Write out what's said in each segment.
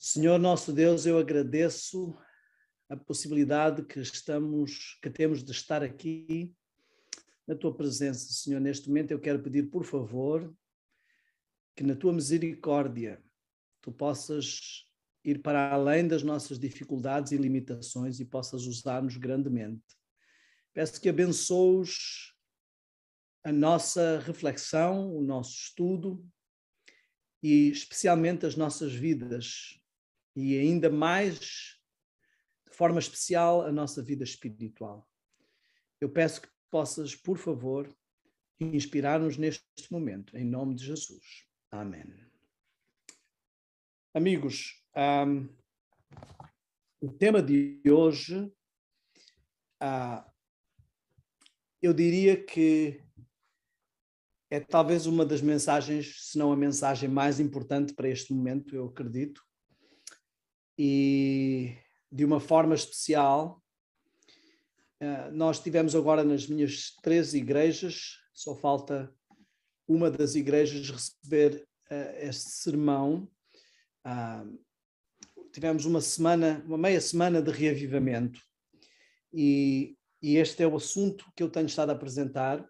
Senhor nosso Deus, eu agradeço a possibilidade que temos de estar aqui na tua presença, Senhor. Neste momento eu quero pedir, por favor, que na tua misericórdia tu possas ir para além das nossas dificuldades e limitações e possas usar-nos grandemente. Peço que abençoes a nossa reflexão, o nosso estudo e especialmente as nossas vidas e ainda mais, de forma especial, a nossa vida espiritual. Eu peço que possas, por favor, inspirar-nos neste momento, em nome de Jesus. Amém. Amigos, o tema de hoje, eu diria que é talvez uma das mensagens, se não a mensagem mais importante para este momento, eu acredito. E de uma forma especial, nós tivemos agora nas minhas 3 igrejas, só falta uma das igrejas receber este sermão. Tivemos uma meia semana de reavivamento e este é o assunto que eu tenho estado a apresentar.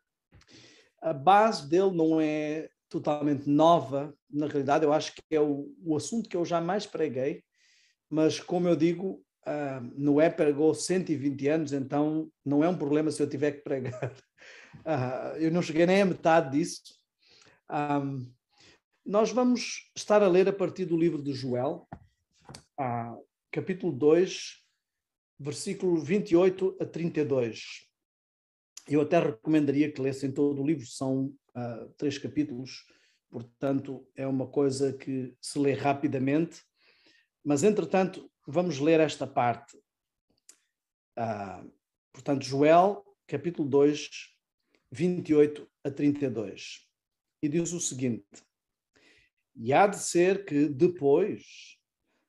A base dele não é totalmente nova, na realidade eu acho que é o assunto que eu jamais preguei, mas como eu digo, Noé pregou 120 anos, então não é um problema se eu tiver que pregar. Eu não cheguei nem à metade disso. Nós vamos estar a ler a partir do livro de Joel, capítulo 2, versículo 28 a 32. Eu até recomendaria que lessem todo o livro, são 3 capítulos, portanto é uma coisa que se lê rapidamente, mas entretanto vamos ler esta parte. Portanto, Joel, capítulo 2, 28 a 32. E diz o seguinte: E há de ser que depois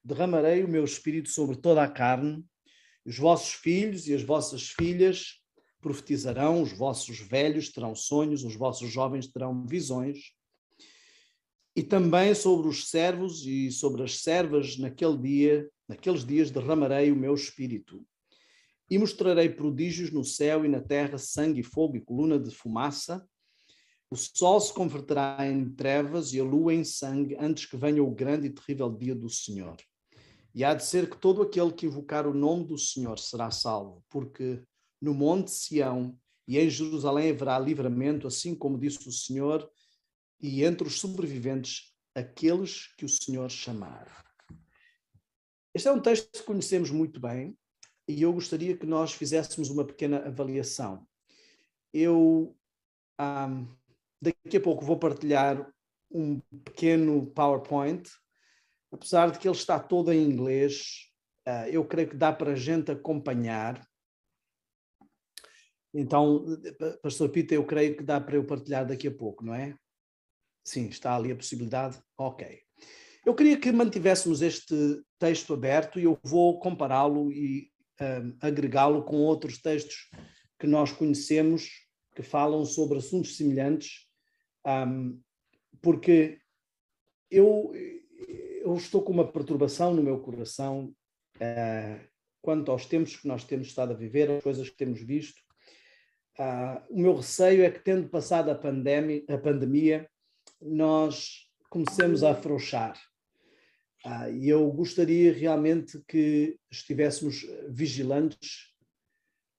derramarei o meu espírito sobre toda a carne, os vossos filhos e as vossas filhas profetizarão, os vossos velhos terão sonhos, os vossos jovens terão visões, e também sobre os servos e sobre as servas naqueles dias derramarei o meu espírito, e mostrarei prodígios no céu e na terra, sangue e fogo e coluna de fumaça. O sol se converterá em trevas e a lua em sangue, antes que venha o grande e terrível dia do Senhor. E há de ser que todo aquele que invocar o nome do Senhor será salvo, porque no monte Sião e em Jerusalém haverá livramento, assim como disse o Senhor, e entre os sobreviventes, aqueles que o Senhor chamar. Este é um texto que conhecemos muito bem e eu gostaria que nós fizéssemos uma pequena avaliação. Eu, daqui a pouco, vou partilhar um pequeno PowerPoint, apesar de que ele está todo em inglês, eu creio que dá para a gente acompanhar. Então, Pastor Pita, eu creio que dá para eu partilhar daqui a pouco, não é? Sim, está ali a possibilidade? Ok. Eu queria que mantivéssemos este texto aberto e eu vou compará-lo e agregá-lo com outros textos que nós conhecemos, que falam sobre assuntos semelhantes, porque eu estou com uma perturbação no meu coração quanto aos tempos que nós temos estado a viver, as coisas que temos visto. O meu receio é que, tendo passado a pandemia, nós comecemos a afrouxar. E eu gostaria realmente que estivéssemos vigilantes,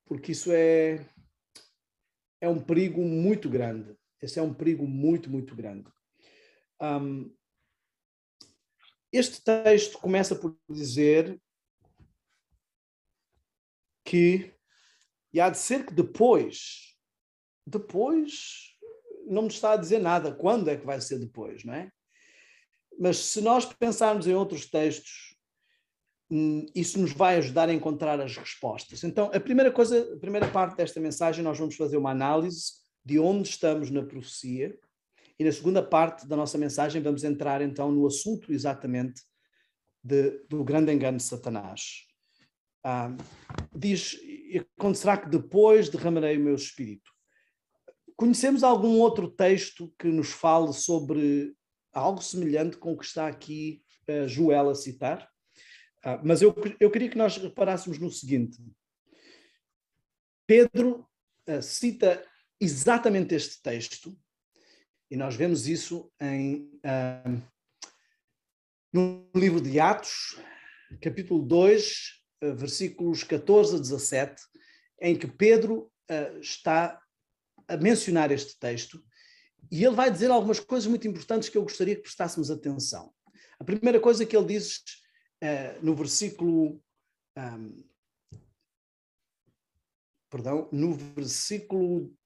porque isso é um perigo muito grande. Esse é um perigo muito, muito grande. Este texto começa por dizer que e há de ser que depois não me está a dizer nada quando é que vai ser depois, não é? Mas se nós pensarmos em outros textos, isso nos vai ajudar a encontrar as respostas. Então, a primeira parte desta mensagem, nós vamos fazer uma análise de onde estamos na profecia, e na segunda parte da nossa mensagem vamos entrar então no assunto exatamente do grande engano de Satanás. Diz, acontecerá que depois derramarei o meu espírito. Conhecemos algum outro texto que nos fale sobre algo semelhante com o que está aqui Joel a citar? Mas eu queria que nós reparássemos no seguinte. Pedro cita exatamente este texto, e nós vemos isso no livro de Atos, capítulo 2, versículos 14 a 17, em que Pedro está a mencionar este texto, e ele vai dizer algumas coisas muito importantes que eu gostaria que prestássemos atenção. A primeira coisa que ele diz no versículo... no versículo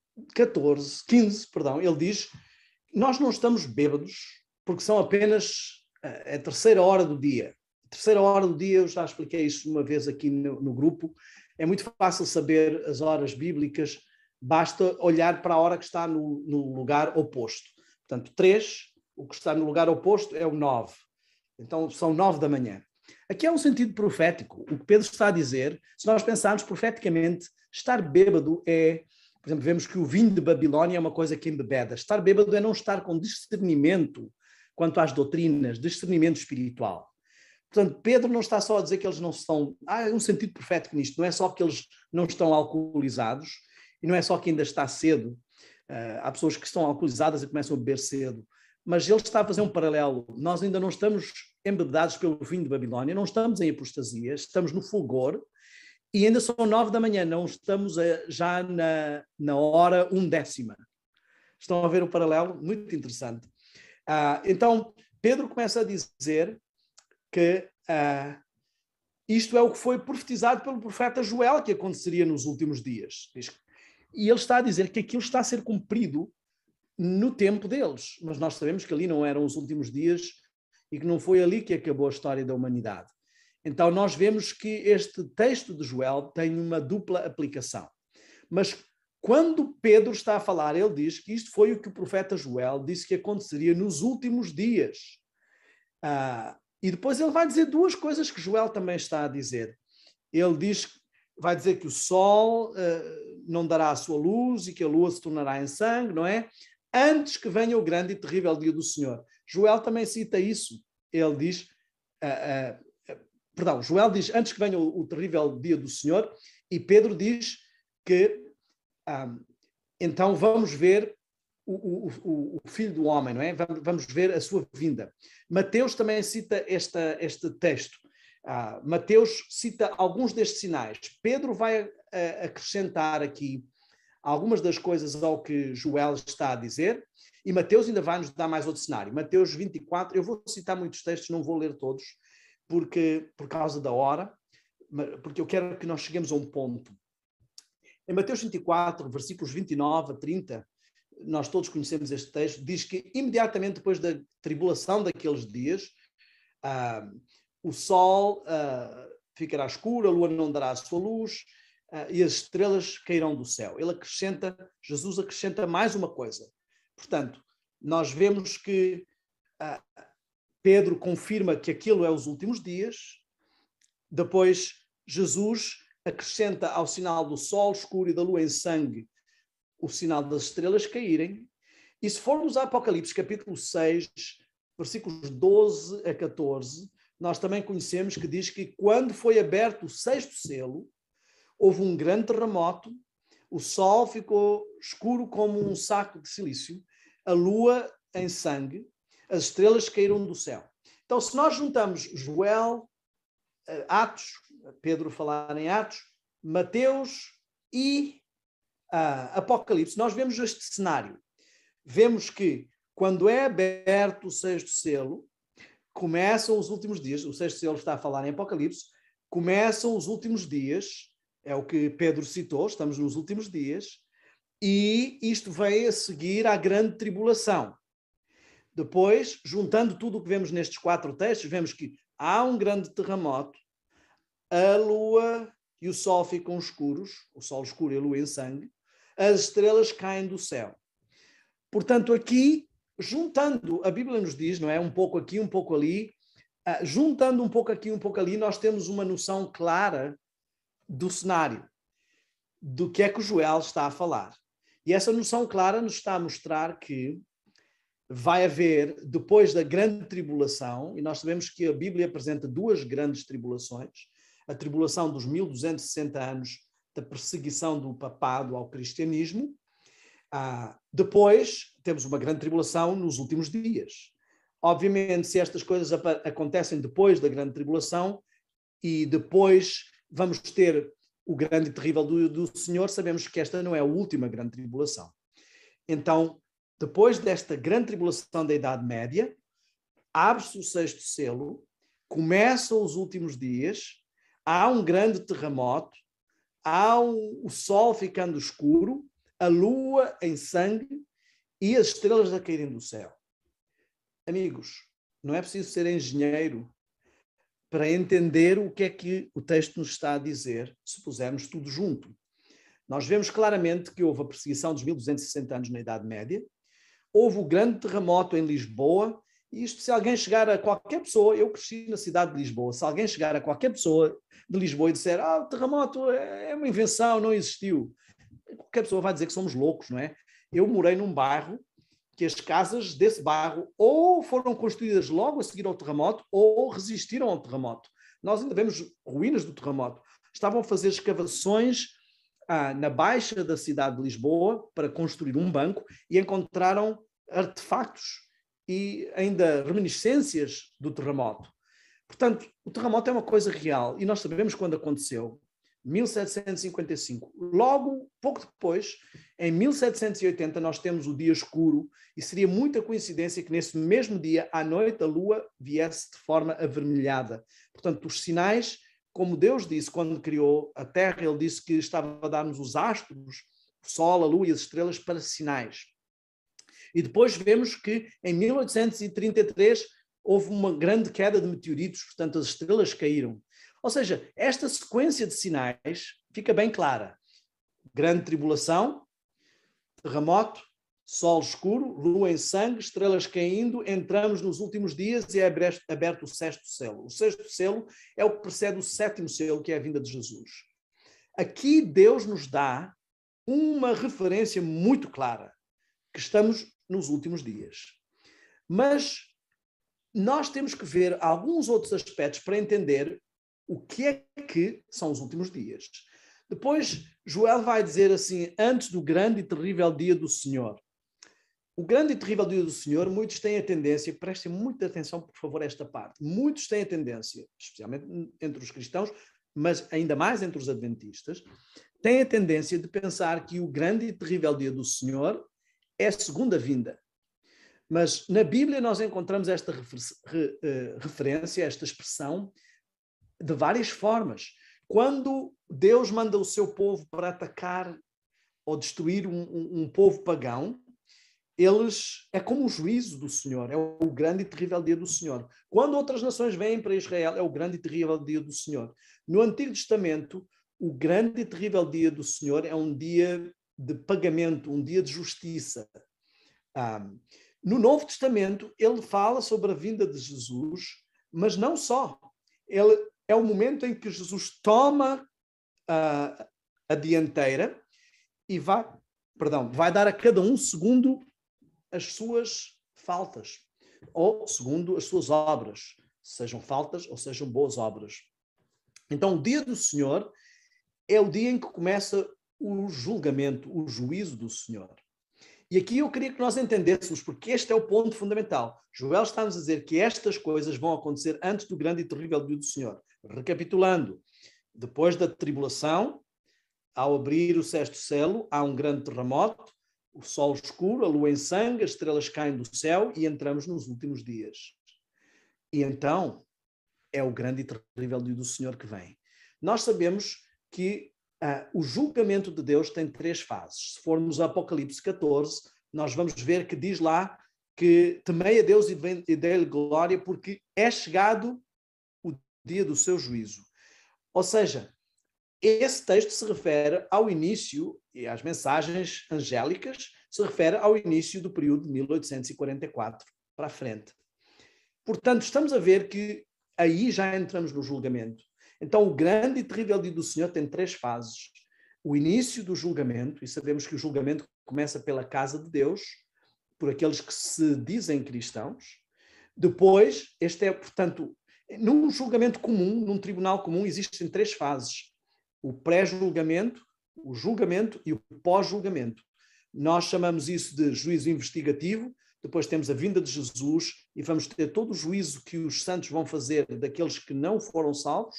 15, ele diz: nós não estamos bêbados, porque são apenas a terceira hora do dia. A terceira hora do dia, eu já expliquei isso uma vez aqui no grupo, é muito fácil saber as horas bíblicas, basta olhar para a hora que está no lugar oposto. Portanto, 3, o que está no lugar oposto é o 9. Então, são 9 da manhã. Aqui é um sentido profético. O que Pedro está a dizer, se nós pensarmos profeticamente, estar bêbado é, por exemplo, vemos que o vinho de Babilônia é uma coisa que embebeda. Estar bêbado é não estar com discernimento quanto às doutrinas, discernimento espiritual. Portanto, Pedro não está só a dizer que eles não estão... Há um sentido profético nisto. Não é só que eles não estão alcoolizados, e não é só que ainda está cedo. Há pessoas que estão alcoolizadas e começam a beber cedo. Mas ele está a fazer um paralelo. Nós ainda não estamos embebedados pelo vinho de Babilônia, não estamos em apostasia, estamos no fulgor, e ainda são 9 da manhã, não estamos já na hora 1/10. Estão a ver o paralelo? Muito interessante. Então, Pedro começa a dizer que isto é o que foi profetizado pelo profeta Joel, que aconteceria nos últimos dias. E ele está a dizer que aquilo está a ser cumprido no tempo deles, mas nós sabemos que ali não eram os últimos dias e que não foi ali que acabou a história da humanidade. Então nós vemos que este texto de Joel tem uma dupla aplicação. Mas quando Pedro está a falar, ele diz que isto foi o que o profeta Joel disse que aconteceria nos últimos dias. E depois ele vai dizer duas coisas que Joel também está a dizer. Ele vai dizer que o sol não dará a sua luz e que a lua se tornará em sangue, não é? Antes que venha o grande e terrível dia do Senhor. Joel também cita isso. Ele diz, Joel diz antes que venha o terrível dia do Senhor, e Pedro diz que então vamos ver o Filho do Homem, não é? Vamos ver a sua vinda. Mateus também cita este texto. Mateus cita alguns destes sinais. Pedro vai acrescentar aqui algumas das coisas ao que Joel está a dizer, e Mateus ainda vai nos dar mais outro cenário. Mateus 24, eu vou citar muitos textos, não vou ler todos, por causa da hora, porque eu quero que nós cheguemos a um ponto. Em Mateus 24, versículos 29 a 30, nós todos conhecemos este texto, diz que imediatamente depois da tribulação daqueles dias, o sol ficará escuro, a lua não dará a sua luz, e as estrelas cairão do céu. Jesus acrescenta mais uma coisa. Portanto, nós vemos que Pedro confirma que aquilo é os últimos dias. Depois, Jesus acrescenta ao sinal do sol escuro e da lua em sangue o sinal das estrelas caírem. E se formos a Apocalipse, capítulo 6, versículos 12 a 14, nós também conhecemos que diz que quando foi aberto o 6º selo, houve um grande terremoto, o sol ficou escuro como um saco de silício, a lua em sangue, as estrelas caíram do céu. Então, se nós juntamos Joel, Atos, Pedro falar em Atos, Mateus e Apocalipse, nós vemos este cenário. Vemos que quando é aberto o 6º selo, começam os últimos dias, o 6º selo está a falar em Apocalipse, começam os últimos dias, é o que Pedro citou, estamos nos últimos dias, e isto vem a seguir à grande tribulação. Depois, juntando tudo o que vemos nestes 4 textos, vemos que há um grande terremoto, a lua e o sol ficam escuros, o sol escuro e a lua em sangue, as estrelas caem do céu. Portanto, aqui, juntando, a Bíblia nos diz, não é? Um pouco aqui, um pouco ali, juntando um pouco aqui, um pouco ali, nós temos uma noção clara do cenário, do que é que o Joel está a falar. E essa noção clara nos está a mostrar que vai haver, depois da grande tribulação, e nós sabemos que a Bíblia apresenta duas grandes tribulações, a tribulação dos 1260 anos da perseguição do papado ao cristianismo. Depois temos uma grande tribulação nos últimos dias. Obviamente, se estas coisas acontecem depois da grande tribulação e depois vamos ter o grande e terrível do Senhor, sabemos que esta não é a última grande tribulação. Então, depois desta grande tribulação da Idade Média, abre-se o sexto selo, começam os últimos dias, há um grande terremoto, o sol ficando escuro, a lua em sangue e as estrelas a caírem do céu. Amigos, não é preciso ser engenheiro para entender o que é que o texto nos está a dizer, se pusermos tudo junto. Nós vemos claramente que houve a perseguição dos 1260 anos na Idade Média, houve o grande terremoto em Lisboa, e isto, se alguém chegar a qualquer pessoa, eu cresci na cidade de Lisboa, se alguém chegar a qualquer pessoa de Lisboa e disser, o terremoto é uma invenção, não existiu, qualquer pessoa vai dizer que somos loucos, não é? Eu morei num bairro que as casas desse bairro ou foram construídas logo a seguir ao terremoto ou resistiram ao terremoto. Nós ainda vemos ruínas do terremoto. Estavam a fazer escavações na baixa da cidade de Lisboa para construir um banco e encontraram artefactos e ainda reminiscências do terremoto. Portanto, o terremoto é uma coisa real e nós sabemos quando aconteceu. 1755. Logo, pouco depois, em 1780, nós temos o dia escuro e seria muita coincidência que nesse mesmo dia, à noite, a lua viesse de forma avermelhada. Portanto, os sinais, como Deus disse quando criou a Terra, ele disse que estava a dar-nos os astros, o Sol, a Lua e as estrelas para sinais. E depois vemos que em 1833 houve uma grande queda de meteoritos, portanto as estrelas caíram. Ou seja, esta sequência de sinais fica bem clara. Grande tribulação, terremoto, sol escuro, lua em sangue, estrelas caindo, entramos nos últimos dias e é aberto o sexto selo. O sexto selo é o que precede o sétimo selo, que é a vinda de Jesus. Aqui Deus nos dá uma referência muito clara, que estamos nos últimos dias. Mas nós temos que ver alguns outros aspectos para entender o que é que são os últimos dias. Depois, Joel vai dizer assim, antes do grande e terrível dia do Senhor. O grande e terrível dia do Senhor, muitos têm a tendência, prestem muita atenção, por favor, a esta parte, muitos têm a tendência, especialmente entre os cristãos, mas ainda mais entre os adventistas, têm a tendência de pensar que o grande e terrível dia do Senhor é a segunda vinda. Mas na Bíblia nós encontramos esta referência, esta expressão, de várias formas. Quando Deus manda o seu povo para atacar ou destruir um povo pagão, é como o juízo do Senhor, é o grande e terrível dia do Senhor. Quando outras nações vêm para Israel, é o grande e terrível dia do Senhor. No Antigo Testamento, o grande e terrível dia do Senhor é um dia de pagamento, um dia de justiça. No Novo Testamento, ele fala sobre a vinda de Jesus, mas não só. Ele é o momento em que Jesus toma a dianteira e vai dar a cada um segundo as suas faltas, ou segundo as suas obras, sejam faltas ou sejam boas obras. Então, o dia do Senhor é o dia em que começa o julgamento, o juízo do Senhor. E aqui eu queria que nós entendêssemos, porque este é o ponto fundamental. Joel está-nos a dizer que estas coisas vão acontecer antes do grande e terrível dia do Senhor. Recapitulando, depois da tribulação, ao abrir o sexto selo, há um grande terremoto, o sol escuro, a lua em sangue, as estrelas caem do céu e entramos nos últimos dias. E então é o grande e terrível dia do Senhor que vem. Nós sabemos que o julgamento de Deus tem 3 fases. Se formos a Apocalipse 14, nós vamos ver que diz lá que temei a Deus e dê-lhe glória porque é chegado o dia do seu juízo. Ou seja, esse texto se refere ao início, e às mensagens angélicas, se refere ao início do período de 1844 para a frente. Portanto, estamos a ver que aí já entramos no julgamento. Então, o grande e terrível dia do Senhor tem 3 fases. O início do julgamento, e sabemos que o julgamento começa pela casa de Deus, por aqueles que se dizem cristãos. Depois, este é, portanto, num julgamento comum, num tribunal comum, existem 3 fases: o pré-julgamento, o julgamento e o pós-julgamento. Nós chamamos isso de juízo investigativo. Depois temos a vinda de Jesus e vamos ter todo o juízo que os santos vão fazer daqueles que não foram salvos,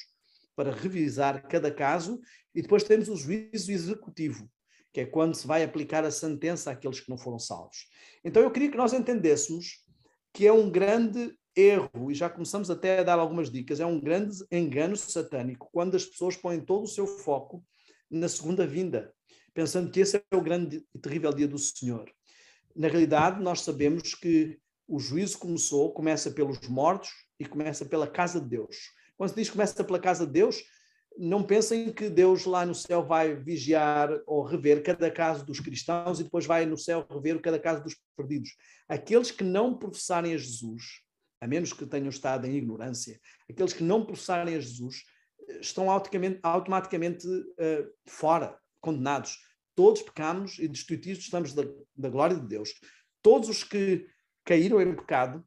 para revisar cada caso. E depois temos o juízo executivo, que é quando se vai aplicar a sentença àqueles que não foram salvos. Então eu queria que nós entendêssemos que é um grande erro, e já começamos até a dar algumas dicas, é um grande engano satânico quando as pessoas põem todo o seu foco na segunda vinda, pensando que esse é o grande e terrível dia do Senhor. Na realidade, nós sabemos que o juízo começa pelos mortos e começa pela casa de Deus. Quando se diz que começa pela casa de Deus, não pensem que Deus lá no céu vai vigiar ou rever cada caso dos cristãos e depois vai no céu rever cada caso dos perdidos. Aqueles que não professarem a Jesus, a menos que tenham estado em ignorância, aqueles que não professarem a Jesus estão automaticamente fora, condenados. Todos pecamos e destituídos estamos da glória de Deus. Todos os que caíram em pecado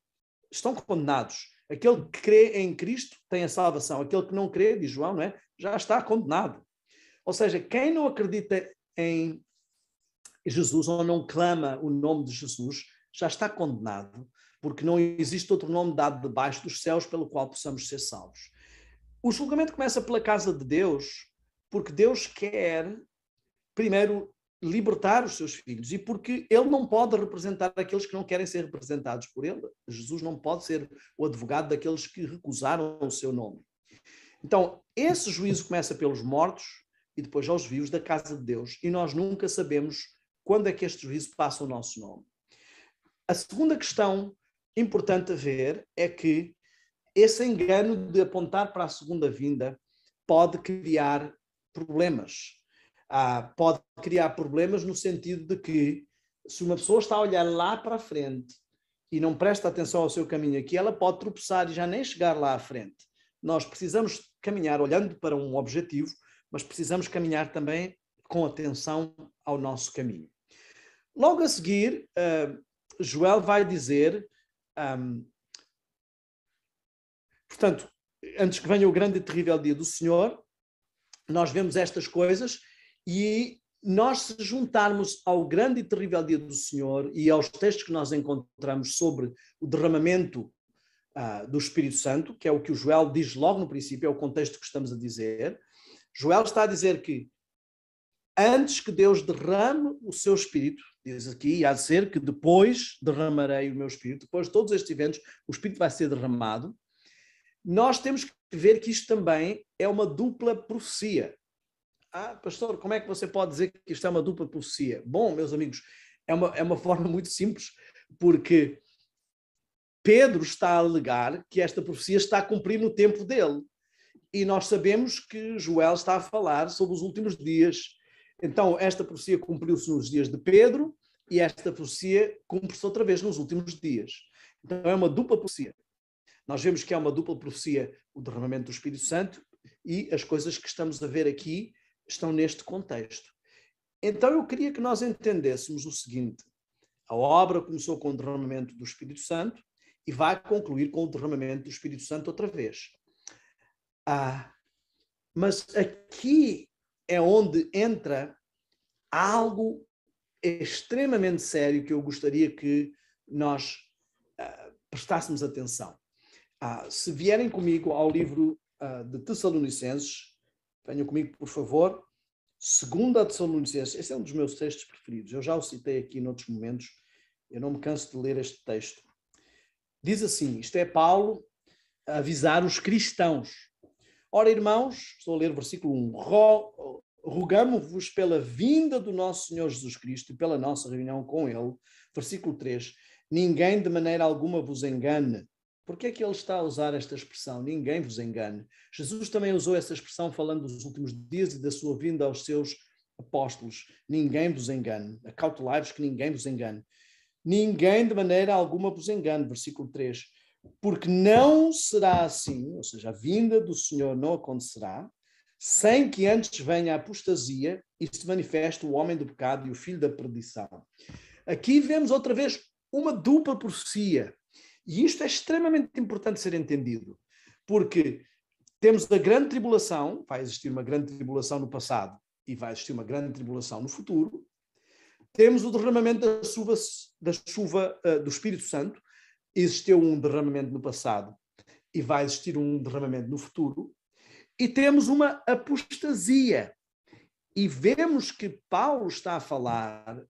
estão condenados. Aquele que crê em Cristo tem a salvação. Aquele que não crê, diz João, não é? Já está condenado. Ou seja, quem não acredita em Jesus ou não clama o nome de Jesus, já está condenado, porque não existe outro nome dado debaixo dos céus pelo qual possamos ser salvos. O julgamento começa pela casa de Deus, porque Deus quer, primeiro, libertar os seus filhos e porque ele não pode representar aqueles que não querem ser representados por ele. Jesus não pode ser o advogado daqueles que recusaram o seu nome. Então, esse juízo começa pelos mortos e depois aos vivos da casa de Deus, e nós nunca sabemos quando é que este juízo passa o nosso nome. A segunda questão importante a ver é que esse engano de apontar para a segunda vinda pode criar problemas. Pode criar problemas no sentido de que, se uma pessoa está a olhar lá para a frente e não presta atenção ao seu caminho aqui, ela pode tropeçar e já nem chegar lá à frente. Nós precisamos caminhar olhando para um objetivo, mas precisamos caminhar também com atenção ao nosso caminho. Logo a seguir, Joel vai dizer, portanto, antes que venha o grande e terrível dia do Senhor, nós vemos estas coisas. E nós, se juntarmos ao grande e terrível dia do Senhor e aos textos que nós encontramos sobre o derramamento do Espírito Santo, que é o que o Joel diz logo no princípio, é o contexto que estamos a dizer, Joel está a dizer que antes que Deus derrame o seu Espírito, diz aqui, há de ser que depois derramarei o meu Espírito, depois de todos estes eventos, o Espírito vai ser derramado. Nós temos que ver que isto também é uma dupla profecia. Pastor, como é que você pode dizer que isto é uma dupla profecia? Bom, meus amigos, é uma forma muito simples, porque Pedro está a alegar que esta profecia está a cumprir no tempo dele. E nós sabemos que Joel está a falar sobre os últimos dias. Então, esta profecia cumpriu-se nos dias de Pedro e esta profecia cumpre-se outra vez nos últimos dias. Então, é uma dupla profecia. Nós vemos que é uma dupla profecia o derramamento do Espírito Santo e as coisas que estamos a ver aqui estão neste contexto. Então eu queria que nós entendêssemos o seguinte: a obra começou com o derramamento do Espírito Santo e vai concluir com o derramamento do Espírito Santo outra vez. Mas aqui é onde entra algo extremamente sério que eu gostaria que nós prestássemos atenção. Se vierem comigo ao livro de Tessalonicenses, venham comigo, por favor. 2 Tessalonicenses, esse é um dos meus textos preferidos. Eu já o citei aqui noutros momentos. Eu não me canso de ler este texto. Diz assim, isto é Paulo a avisar os cristãos. Ora, irmãos, estou a ler o versículo 1. Rogamo-vos pela vinda do nosso Senhor Jesus Cristo e pela nossa reunião com Ele. Versículo 3. Ninguém de maneira alguma vos engane. Por que é que ele está a usar esta expressão? Ninguém vos engane. Jesus também usou essa expressão falando dos últimos dias e da sua vinda aos seus apóstolos. Ninguém vos engane. Acautelai-vos que ninguém vos engane. Ninguém de maneira alguma vos engane. Versículo 3. Porque não será assim, ou seja, a vinda do Senhor não acontecerá, sem que antes venha a apostasia e se manifeste o homem do pecado e o filho da perdição. Aqui vemos outra vez uma dupla profecia. E isto é extremamente importante ser entendido, porque temos a grande tribulação, vai existir uma grande tribulação no passado e vai existir uma grande tribulação no futuro. Temos o derramamento da chuva do Espírito Santo. Existiu um derramamento no passado e vai existir um derramamento no futuro. E temos uma apostasia. E vemos que Paulo está a falar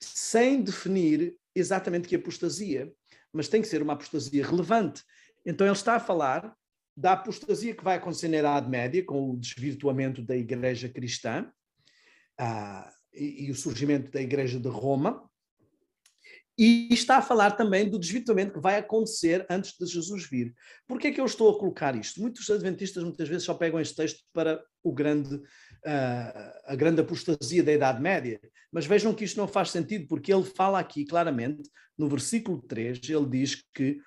sem definir exatamente que apostasia, mas tem que ser uma apostasia relevante. Então ele está a falar da apostasia que vai acontecer na Idade Média, com o desvirtuamento da Igreja cristã, e o surgimento da Igreja de Roma, e está a falar também do desvirtuamento que vai acontecer antes de Jesus vir. Por que é que eu estou a colocar isto? Muitos adventistas muitas vezes só pegam este texto para a grande apostasia da Idade Média, mas vejam que isto não faz sentido, porque ele fala aqui claramente, no versículo 3, ele diz que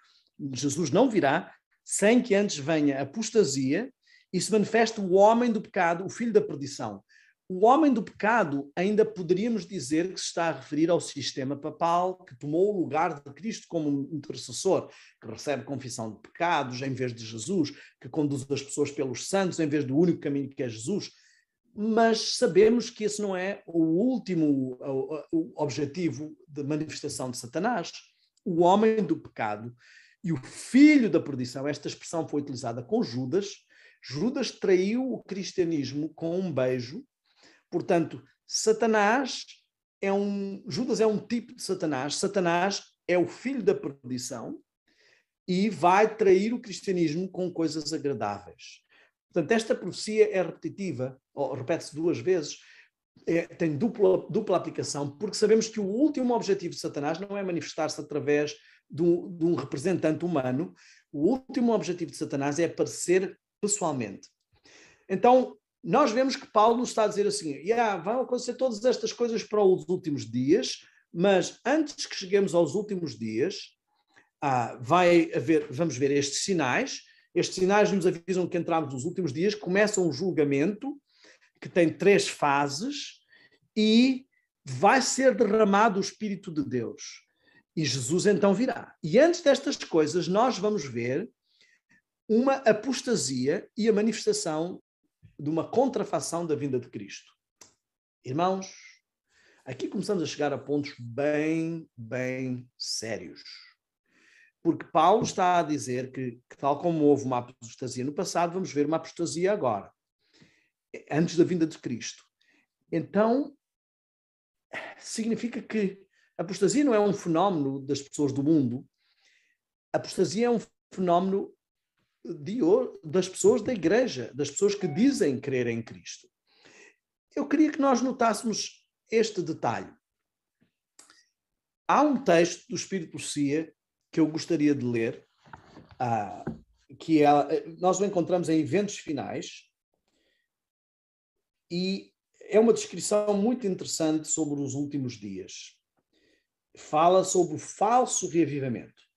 Jesus não virá sem que antes venha a apostasia e se manifeste o homem do pecado, o filho da perdição. O homem do pecado ainda poderíamos dizer que se está a referir ao sistema papal que tomou o lugar de Cristo como intercessor, que recebe confissão de pecados em vez de Jesus, que conduz as pessoas pelos santos em vez do único caminho que é Jesus. Mas sabemos que esse não é o último objetivo de manifestação de Satanás. O homem do pecado e o filho da perdição, esta expressão foi utilizada com Judas. Judas traiu o cristianismo com um beijo. Portanto, Judas é um tipo de Satanás. Satanás é o filho da perdição e vai trair o cristianismo com coisas agradáveis. Portanto, esta profecia é repetitiva, ou repete-se 2 vezes, tem dupla aplicação, porque sabemos que o último objetivo de Satanás não é manifestar-se através de um representante humano. O último objetivo de Satanás é aparecer pessoalmente. Então, nós vemos que Paulo nos está a dizer assim, vão acontecer todas estas coisas para os últimos dias, mas antes que cheguemos aos últimos dias, vamos ver estes sinais. Estes sinais nos avisam que entramos nos últimos dias, começa um julgamento que tem 3 fases e vai ser derramado o Espírito de Deus. E Jesus então virá. E antes destas coisas, nós vamos ver uma apostasia e a manifestação de uma contrafação da vinda de Cristo. Irmãos, aqui começamos a chegar a pontos bem sérios. Porque Paulo está a dizer que tal como houve uma apostasia no passado, vamos ver uma apostasia agora, antes da vinda de Cristo. Então, significa que a apostasia não é um fenómeno das pessoas do mundo, a apostasia é um fenómeno das pessoas da igreja, das pessoas que dizem crer em Cristo. Eu queria que nós notássemos este detalhe. Há um texto do Espírito de Profecia que eu gostaria de ler, nós o encontramos em Eventos Finais, e é uma descrição muito interessante sobre os últimos dias. Fala sobre o falso reavivamento.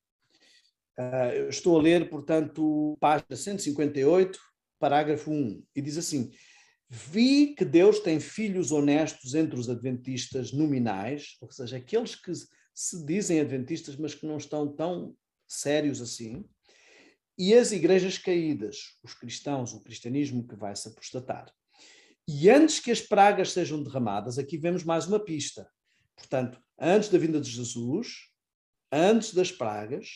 Eu estou a ler, portanto, página 158, parágrafo 1, e diz assim: vi que Deus tem filhos honestos entre os adventistas nominais, ou seja, aqueles que se dizem adventistas, mas que não estão tão sérios assim, e as igrejas caídas, os cristãos, o cristianismo que vai se apostatar. E antes que as pragas sejam derramadas, aqui vemos mais uma pista. Portanto, antes da vinda de Jesus, antes das pragas,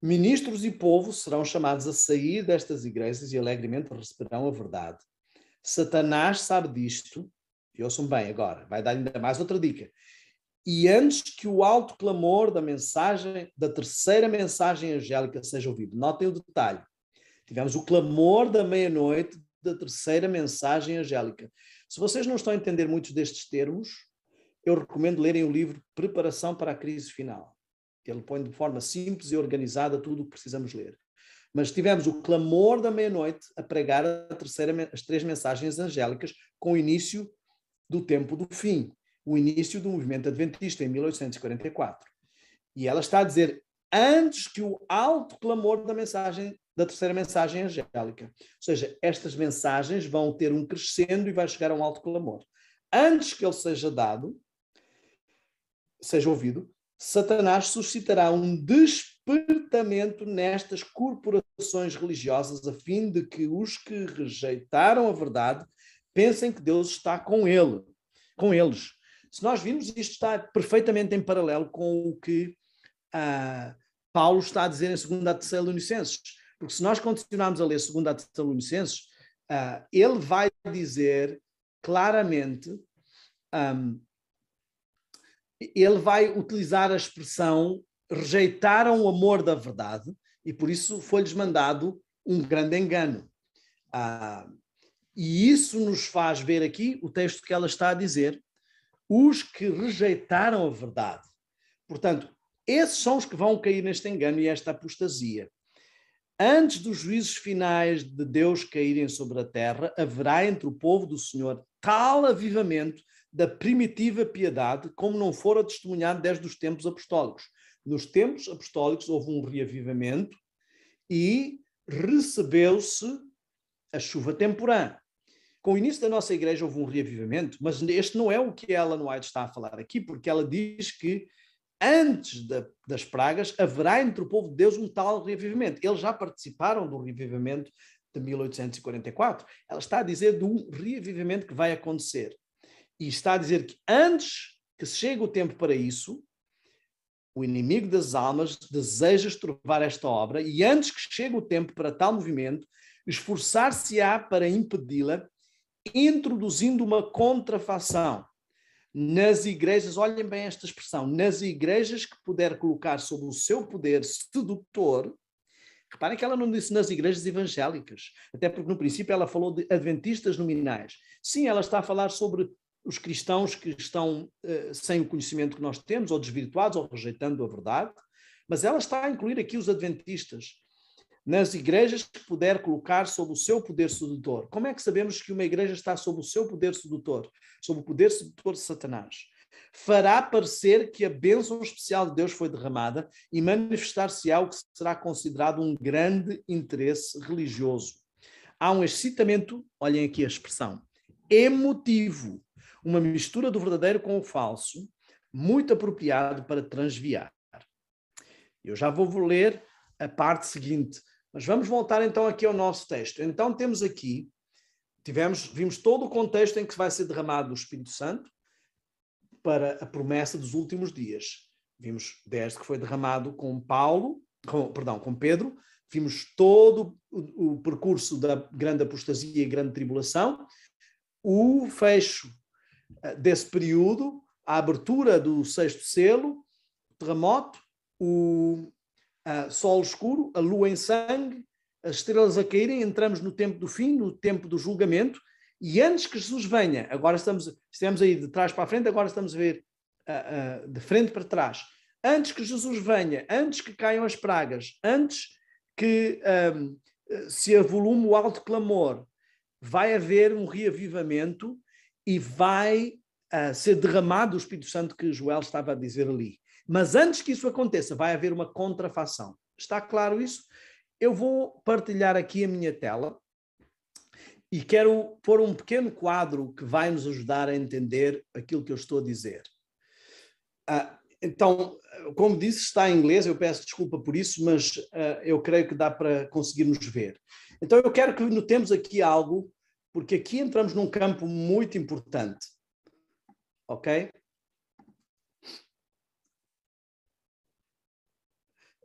ministros e povo serão chamados a sair destas igrejas e alegremente receberão a verdade. Satanás sabe disto, e ouçam bem agora, vai dar ainda mais outra dica. E antes que o alto clamor da terceira mensagem angélica seja ouvido, notem o detalhe, tivemos o clamor da meia-noite da terceira mensagem angélica. Se vocês não estão a entender muitos destes termos, eu recomendo lerem o livro Preparação para a Crise Final. Ele põe de forma simples e organizada tudo o que precisamos ler. Mas tivemos o clamor da meia-noite a pregar as 3 mensagens angélicas com o início do tempo do fim, o início do movimento adventista em 1844. E ela está a dizer, antes que o alto clamor da terceira mensagem angélica. Ou seja, estas mensagens vão ter um crescendo e vai chegar a um alto clamor. Antes que ele seja ouvido, Satanás suscitará um despertamento nestas corporações religiosas a fim de que os que rejeitaram a verdade pensem que Deus está com eles. Se nós virmos, isto está perfeitamente em paralelo com o que Paulo está a dizer em 2 Tessalonicenses. Porque se nós continuarmos a ler 2 Tessalonicenses, ele vai dizer claramente, ele vai utilizar a expressão rejeitaram o amor da verdade e por isso foi-lhes mandado um grande engano. E isso nos faz ver aqui o texto que ela está a dizer, os que rejeitaram a verdade. Portanto, esses são os que vão cair neste engano e esta apostasia. Antes dos juízos finais de Deus caírem sobre a terra, haverá entre o povo do Senhor tal avivamento da primitiva piedade como não fora testemunhado desde os tempos apostólicos. Nos tempos apostólicos houve um reavivamento e recebeu-se a chuva temporã. Com o início da nossa igreja houve um reavivamento, mas este não é o que Ellen White está a falar aqui, porque ela diz que antes das pragas haverá entre o povo de Deus um tal reavivamento. Eles já participaram do reavivamento de 1844. Ela está a dizer de um reavivamento que vai acontecer. E está a dizer que antes que chegue o tempo para isso, o inimigo das almas deseja estrovar esta obra e antes que chegue o tempo para tal movimento, esforçar-se-á para impedi-la, introduzindo uma contrafação nas igrejas, olhem bem esta expressão, nas igrejas que puder colocar sob o seu poder sedutor. Reparem que ela não disse nas igrejas evangélicas, até porque no princípio ela falou de adventistas nominais. Sim, ela está a falar sobre os cristãos que estão sem o conhecimento que nós temos, ou desvirtuados, ou rejeitando a verdade, mas ela está a incluir aqui os adventistas. Nas igrejas que puder colocar sob o seu poder sedutor. Como é que sabemos que uma igreja está sob o seu poder sedutor? Sob o poder sedutor de Satanás. Fará parecer que a bênção especial de Deus foi derramada e manifestar-se-á o que será considerado um grande interesse religioso. Há um excitamento, olhem aqui a expressão, emotivo, uma mistura do verdadeiro com o falso, muito apropriado para transviar. Eu já vou ler a parte seguinte, mas vamos voltar então aqui ao nosso texto. Então temos aqui, vimos todo o contexto em que vai ser derramado o Espírito Santo para a promessa dos últimos dias. Vimos desde que foi derramado com Pedro, vimos todo o percurso da grande apostasia e grande tribulação, o fecho desse período, a abertura do sexto selo, o terremoto, o sol escuro, a lua em sangue, as estrelas a caírem, entramos no tempo do fim, no tempo do julgamento, e antes que Jesus venha, agora estamos aí de trás para a frente, agora estamos a ver de frente para trás, antes que Jesus venha, antes que caiam as pragas, antes que se avolume o alto clamor, vai haver um reavivamento e vai ser derramado o Espírito Santo que Joel estava a dizer ali. Mas antes que isso aconteça, vai haver uma contrafação. Está claro isso? Eu vou partilhar aqui a minha tela e quero pôr um pequeno quadro que vai nos ajudar a entender aquilo que eu estou a dizer. Então, como disse, está em inglês, eu peço desculpa por isso, mas eu creio que dá para conseguirmos ver. Então, eu quero que notemos aqui algo, porque aqui entramos num campo muito importante. Ok?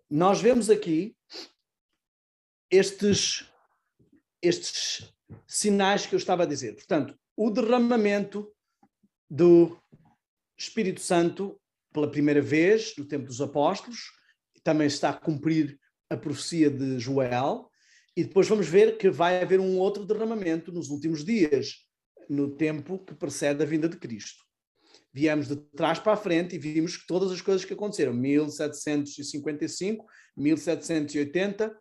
Nós vemos aqui estes sinais que eu estava a dizer. Portanto, o derramamento do Espírito Santo pela primeira vez no tempo dos apóstolos, também está a cumprir a profecia de Joel, e depois vamos ver que vai haver um outro derramamento nos últimos dias, no tempo que precede a vinda de Cristo. Viemos de trás para a frente e vimos que todas as coisas que aconteceram, 1755, 1780,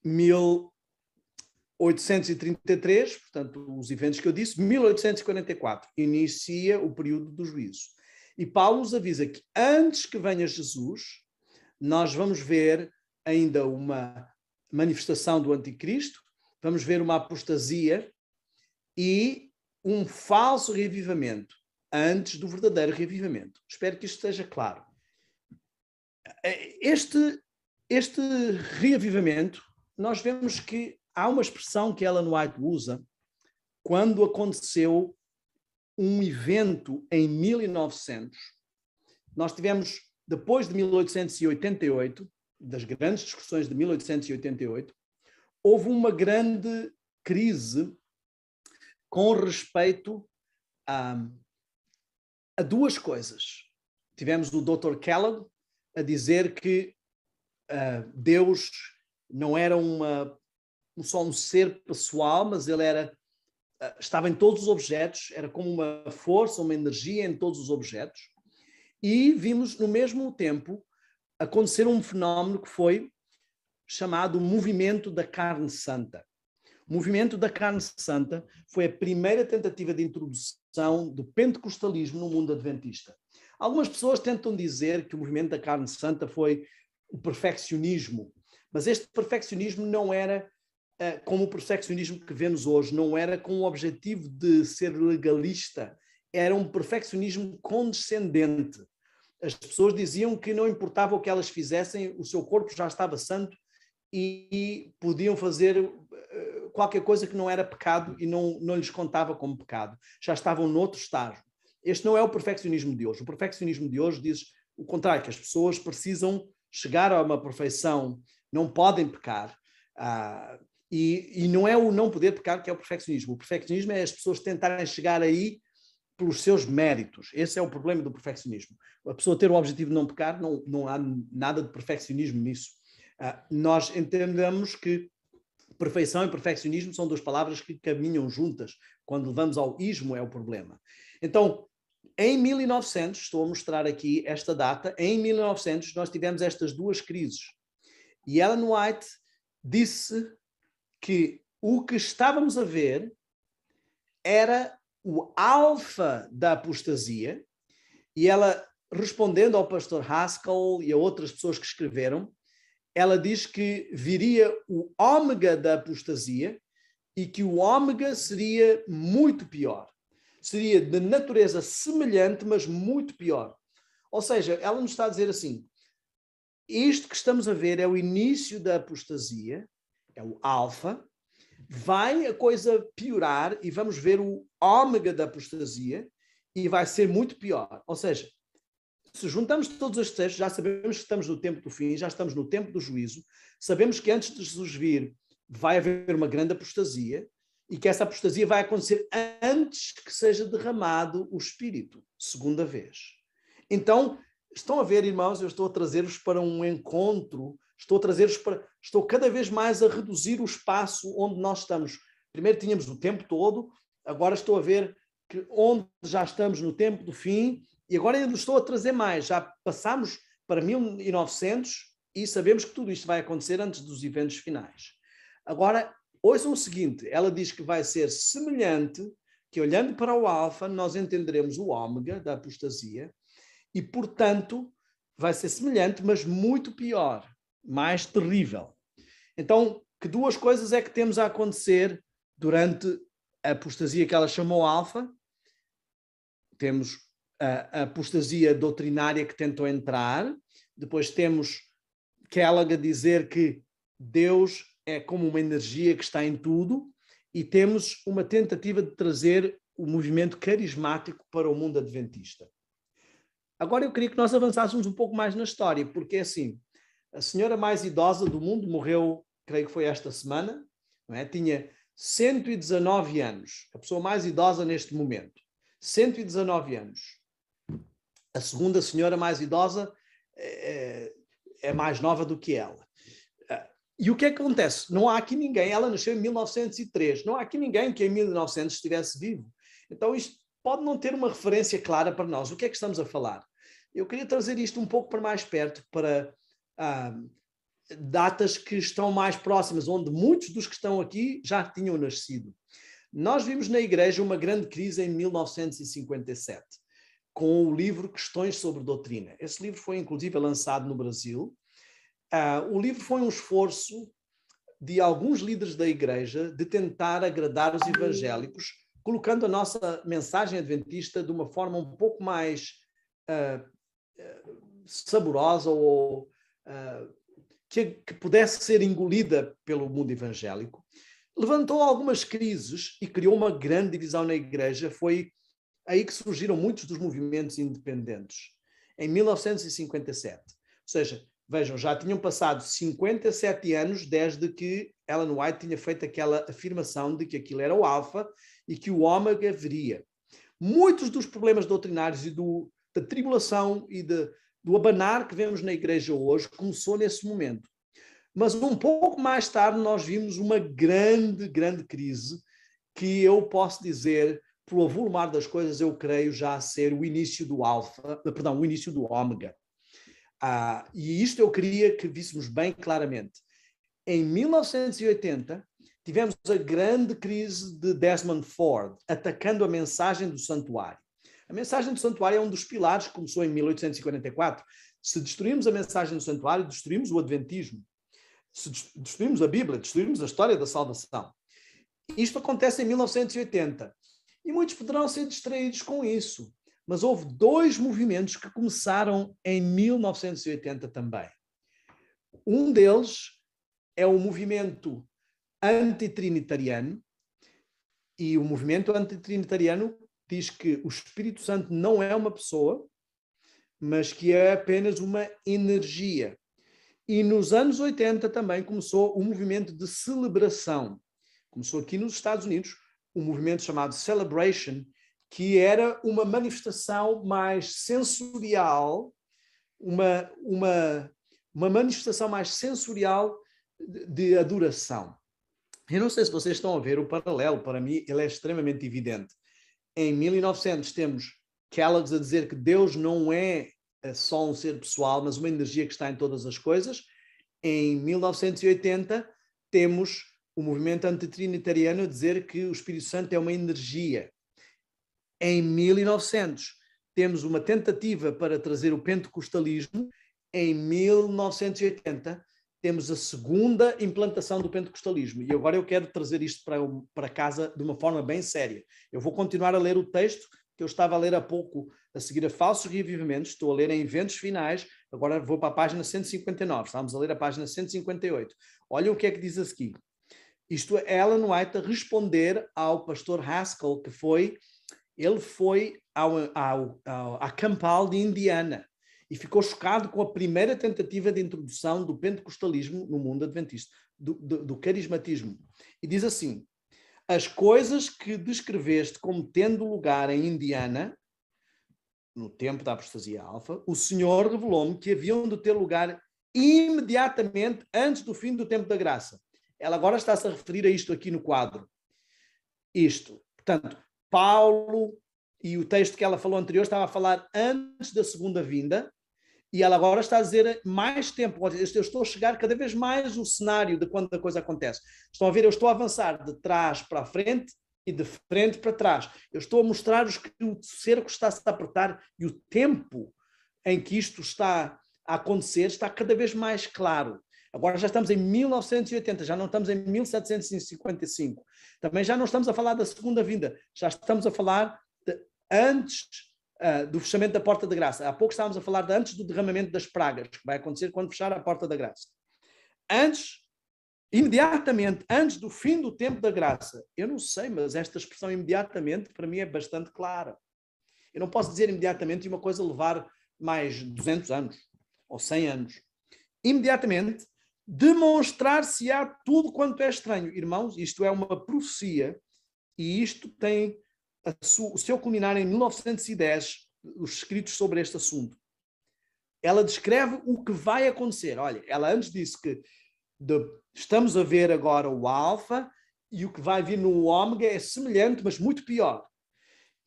1833, portanto, os eventos que eu disse, 1844, inicia o período do juízo. E Paulo nos avisa que antes que venha Jesus, nós vamos ver ainda uma manifestação do anticristo, vamos ver uma apostasia e um falso revivamento. antes do verdadeiro reavivamento. Espero que isto esteja claro. Este reavivamento, nós vemos que há uma expressão que Ellen White usa quando aconteceu um evento em 1900. Nós tivemos, depois de 1888, das grandes discussões de 1888, houve uma grande crise com respeito a duas coisas. Tivemos o Dr. Kellogg a dizer que Deus não era só um ser pessoal, mas ele estava em todos os objetos, era como uma força, uma energia em todos os objetos. E vimos, no mesmo tempo, acontecer um fenómeno que foi chamado movimento da carne santa. O movimento da carne santa foi a primeira tentativa de introdução do pentecostalismo no mundo adventista. Algumas pessoas tentam dizer que o movimento da carne santa foi o perfeccionismo, mas este perfeccionismo não era como o perfeccionismo que vemos hoje, não era com o objetivo de ser legalista, era um perfeccionismo condescendente. As pessoas diziam que não importava o que elas fizessem, o seu corpo já estava santo e podiam fazer qualquer coisa que não era pecado e não lhes contava como pecado. Já estavam noutro estágio. Este não é o perfeccionismo de hoje. O perfeccionismo de hoje diz o contrário, que as pessoas precisam chegar a uma perfeição, não podem pecar. E não é o não poder pecar que é o perfeccionismo. O perfeccionismo é as pessoas tentarem chegar aí pelos seus méritos. Esse é o problema do perfeccionismo. A pessoa ter o objetivo de não pecar, não há nada de perfeccionismo nisso. Nós entendemos que perfeição e perfeccionismo são duas palavras que caminham juntas. Quando levamos ao ismo é o problema. Então, em 1900, estou a mostrar aqui esta data, em 1900 nós tivemos estas duas crises. E Ellen White disse que o que estávamos a ver era o alfa da apostasia, e ela, respondendo ao pastor Haskell e a outras pessoas que escreveram, ela diz que viria o ômega da apostasia e que o ômega seria muito pior. Seria de natureza semelhante, mas muito pior. Ou seja, ela nos está a dizer assim, isto que estamos a ver é o início da apostasia, é o alfa, vai a coisa piorar e vamos ver o ômega da apostasia e vai ser muito pior. Ou seja, se juntamos todos estes textos, já sabemos que estamos no tempo do fim, já estamos no tempo do juízo, sabemos que antes de Jesus vir vai haver uma grande apostasia e que essa apostasia vai acontecer antes que seja derramado o Espírito, segunda vez. Então, estão a ver, irmãos, eu estou a trazer-vos para um encontro, estou cada vez mais a reduzir o espaço onde nós estamos. Primeiro tínhamos o tempo todo, agora estou a ver que onde já estamos no tempo do fim, e agora ainda estou a trazer mais. Já passamos para 1900 e sabemos que tudo isto vai acontecer antes dos eventos finais. Agora, ouçam o seguinte, ela diz que vai ser semelhante, que olhando para o alfa, nós entenderemos o ômega da apostasia, e, portanto, vai ser semelhante, mas muito pior, mais terrível. Então, que duas coisas é que temos a acontecer durante a apostasia que ela chamou alfa? Temos a apostasia doutrinária que tentou entrar, depois temos Kellogg a dizer que Deus é como uma energia que está em tudo, e temos uma tentativa de trazer o movimento carismático para o mundo adventista. Agora eu queria que nós avançássemos um pouco mais na história, porque assim, a senhora mais idosa do mundo morreu, creio que foi esta semana, não é? Tinha 119 anos, a pessoa mais idosa neste momento, 119 anos. A segunda senhora mais idosa é mais nova do que ela. E o que é que acontece? Não há aqui ninguém, ela nasceu em 1903, não há aqui ninguém que em 1900 estivesse vivo. Então isto pode não ter uma referência clara para nós. O que é que estamos a falar? Eu queria trazer isto um pouco para mais perto, para datas que estão mais próximas, onde muitos dos que estão aqui já tinham nascido. Nós vimos na igreja uma grande crise em 1957, com o livro Questões sobre Doutrina. Esse livro foi inclusive lançado no Brasil. O livro foi um esforço de alguns líderes da igreja de tentar agradar os evangélicos colocando a nossa mensagem adventista de uma forma um pouco mais saborosa ou que pudesse ser engolida pelo mundo evangélico, levantou algumas crises e criou uma grande divisão na igreja. Foi aí que surgiram muitos dos movimentos independentes, em 1957. Ou seja, vejam, já tinham passado 57 anos desde que Ellen White tinha feito aquela afirmação de que aquilo era o alfa e que o ômega viria. Muitos dos problemas doutrinários e da tribulação e do abanar que vemos na igreja hoje começou nesse momento. Mas um pouco mais tarde nós vimos uma grande crise que eu posso dizer, pelo avolumar das coisas, eu creio já ser o início do o início do ômega. E isto eu queria que víssemos bem claramente. Em 1980, tivemos a grande crise de Desmond Ford, atacando a mensagem do santuário. A mensagem do santuário é um dos pilares que começou em 1844. Se destruirmos a mensagem do santuário, destruímos o adventismo. Se destruímos a Bíblia, destruímos a história da salvação. Isto acontece em 1980. E muitos poderão ser distraídos com isso. Mas houve dois movimentos que começaram em 1980 também. Um deles é o movimento antitrinitariano. E o movimento antitrinitariano diz que o Espírito Santo não é uma pessoa, mas que é apenas uma energia. E nos anos 80 também começou um movimento de celebração. Começou aqui nos Estados Unidos um movimento chamado Celebration, que era uma manifestação mais sensorial, uma manifestação mais sensorial de adoração. Eu não sei se vocês estão a ver o paralelo, para mim ele é extremamente evidente. Em 1900 temos Kellogg a dizer que Deus não é só um ser pessoal, mas uma energia que está em todas as coisas. Em 1980 temos o movimento antitrinitariano a dizer que o Espírito Santo é uma energia. Em 1900 temos uma tentativa para trazer o pentecostalismo. Em 1980 temos a segunda implantação do pentecostalismo. E agora eu quero trazer isto para casa de uma forma bem séria. Eu vou continuar a ler o texto que eu estava a ler há pouco, a seguir a Falsos Reavivamentos. Estou a ler em Eventos Finais. Agora vou para a página 159. Estamos a ler a página 158. Olha o que é que diz a seguir. Isto é Ellen White a responder ao pastor Haskell, ele foi à Campal de Indiana e ficou chocado com a primeira tentativa de introdução do pentecostalismo no mundo adventista, do carismatismo. E diz assim: as coisas que descreveste como tendo lugar em Indiana, no tempo da apostasia alfa, o Senhor revelou-me que haviam de ter lugar imediatamente antes do fim do tempo da graça. Ela agora está-se a referir a isto aqui no quadro. Isto, portanto, Paulo e o texto que ela falou anterior estava a falar antes da segunda vinda, e ela agora está a dizer mais tempo. Eu estou a chegar cada vez mais o cenário de quando a coisa acontece. Estão a ver? Eu estou a avançar de trás para a frente e de frente para trás. Eu estou a mostrar-vos que o cerco está-se a apertar e o tempo em que isto está a acontecer está cada vez mais claro. Agora já estamos em 1980, já não estamos em 1755. Também já não estamos a falar da segunda vinda, já estamos a falar de antes do fechamento da porta da graça. Há pouco estávamos a falar de antes do derramamento das pragas, que vai acontecer quando fechar a porta da graça. Imediatamente antes do fim do tempo da graça. Eu não sei, mas esta expressão imediatamente para mim é bastante clara. Eu não posso dizer imediatamente e uma coisa levar mais 200 anos ou 100 anos. Imediatamente demonstrar-se-á tudo quanto é estranho. Irmãos, isto é uma profecia e isto tem o seu culminar em 1910, os escritos sobre este assunto. Ela descreve o que vai acontecer. Olha, ela antes disse que estamos a ver agora o alfa e o que vai vir no ômega é semelhante, mas muito pior.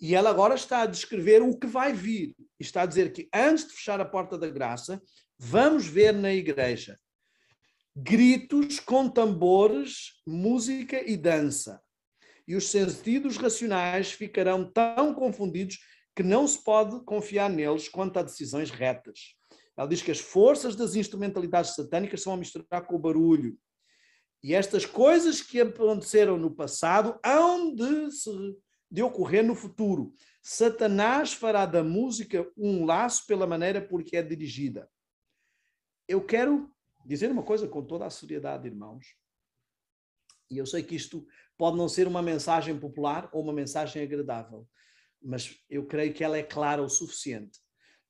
E ela agora está a descrever o que vai vir. E está a dizer que antes de fechar a porta da graça, vamos ver na igreja gritos com tambores, música e dança. E os sentidos racionais ficarão tão confundidos que não se pode confiar neles quanto a decisões retas. Ela diz que as forças das instrumentalidades satânicas são a misturar com o barulho. E estas coisas que aconteceram no passado hão de se de ocorrer no futuro. Satanás fará da música um laço pela maneira por que é dirigida. Eu quero dizer uma coisa com toda a seriedade, irmãos, e eu sei que isto pode não ser uma mensagem popular ou uma mensagem agradável, mas eu creio que ela é clara o suficiente.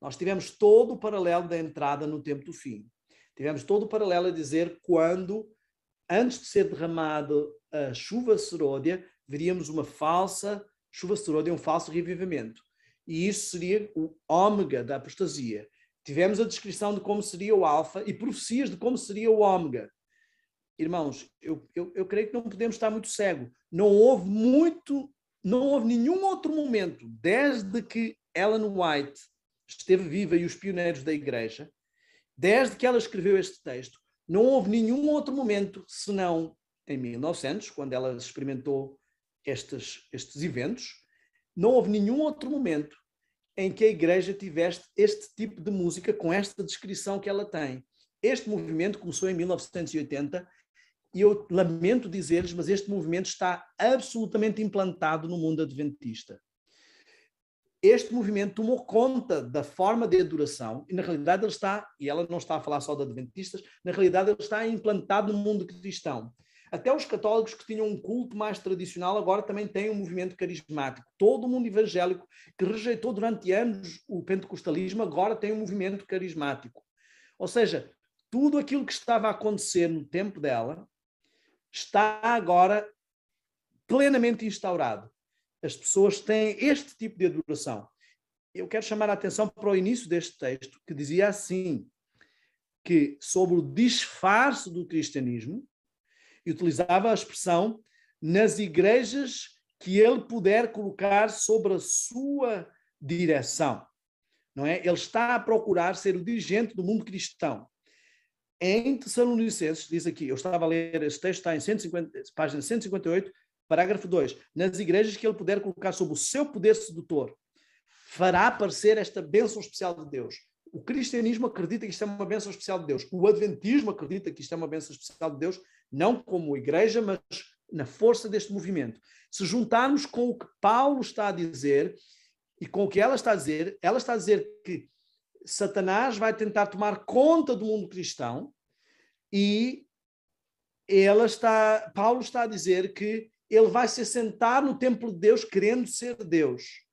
Nós tivemos todo o paralelo da entrada no tempo do fim. Tivemos todo o paralelo a dizer quando, antes de ser derramado a chuva serôdia, veríamos uma falsa chuva serôdia, um falso revivimento. E isso seria o ômega da apostasia. Tivemos a descrição de como seria o alfa e profecias de como seria o ômega. Irmãos, eu creio que não podemos estar muito cegos. Não houve nenhum outro momento, desde que Ellen White esteve viva e os pioneiros da igreja, desde que ela escreveu este texto, não houve nenhum outro momento, senão em 1900, quando ela experimentou estes eventos, não houve nenhum outro momento em que a igreja tivesse este tipo de música com esta descrição que ela tem. Este movimento começou em 1980 e eu lamento dizer-lhes, mas este movimento está absolutamente implantado no mundo adventista. Este movimento tomou conta da forma de adoração e, na realidade, ele está, e ela não está a falar só de adventistas, na realidade ele está implantado no mundo cristão. Até os católicos que tinham um culto mais tradicional agora também têm um movimento carismático. Todo o mundo evangélico que rejeitou durante anos o pentecostalismo agora tem um movimento carismático. Ou seja, tudo aquilo que estava a acontecer no tempo dela está agora plenamente instaurado. As pessoas têm este tipo de adoração. Eu quero chamar a atenção para o início deste texto, que dizia assim, que sobre o disfarce do cristianismo, e utilizava a expressão nas igrejas que ele puder colocar sobre a sua direção. Não é? Ele está a procurar ser o dirigente do mundo cristão. Em Tessalonicenses, diz aqui, eu estava a ler, este texto está em página 158, parágrafo 2. Nas igrejas que ele puder colocar sob o seu poder sedutor, fará aparecer esta bênção especial de Deus. O cristianismo acredita que isto é uma bênção especial de Deus. O adventismo acredita que isto é uma bênção especial de Deus, não como igreja, mas na força deste movimento. Se juntarmos com o que Paulo está a dizer e com o que ela está a dizer que Satanás vai tentar tomar conta do mundo cristão e Paulo está a dizer que ele vai se assentar no templo de Deus querendo ser Deus.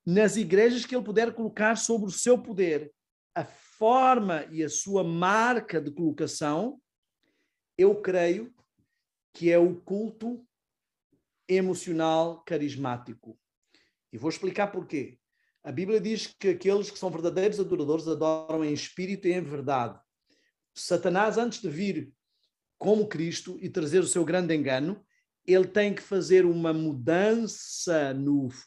Nas igrejas que ele puder colocar sobre o seu poder, a forma e a sua marca de colocação, eu creio que é o culto emocional carismático. E vou explicar porquê. A Bíblia diz que aqueles que são verdadeiros adoradores adoram em espírito e em verdade. Satanás, antes de vir como Cristo e trazer o seu grande engano, ele tem que fazer uma mudança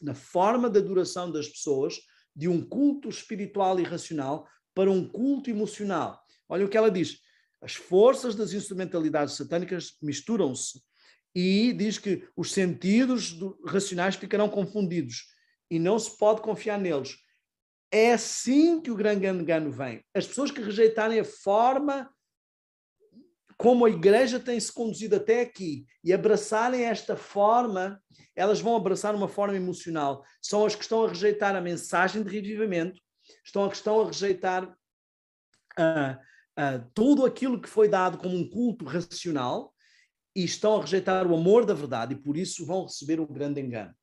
na forma de adoração das pessoas, de um culto espiritual e racional para um culto emocional. Olha o que ela diz. As forças das instrumentalidades satânicas misturam-se e diz que os sentidos racionais ficarão confundidos e não se pode confiar neles. É assim que o grande engano vem. As pessoas que rejeitarem a forma como a igreja tem se conduzido até aqui e abraçarem esta forma, elas vão abraçar uma forma emocional. São as que estão a rejeitar a mensagem de revivimento, estão a rejeitar tudo aquilo que foi dado como um culto racional e estão a rejeitar o amor da verdade e por isso vão receber um grande engano.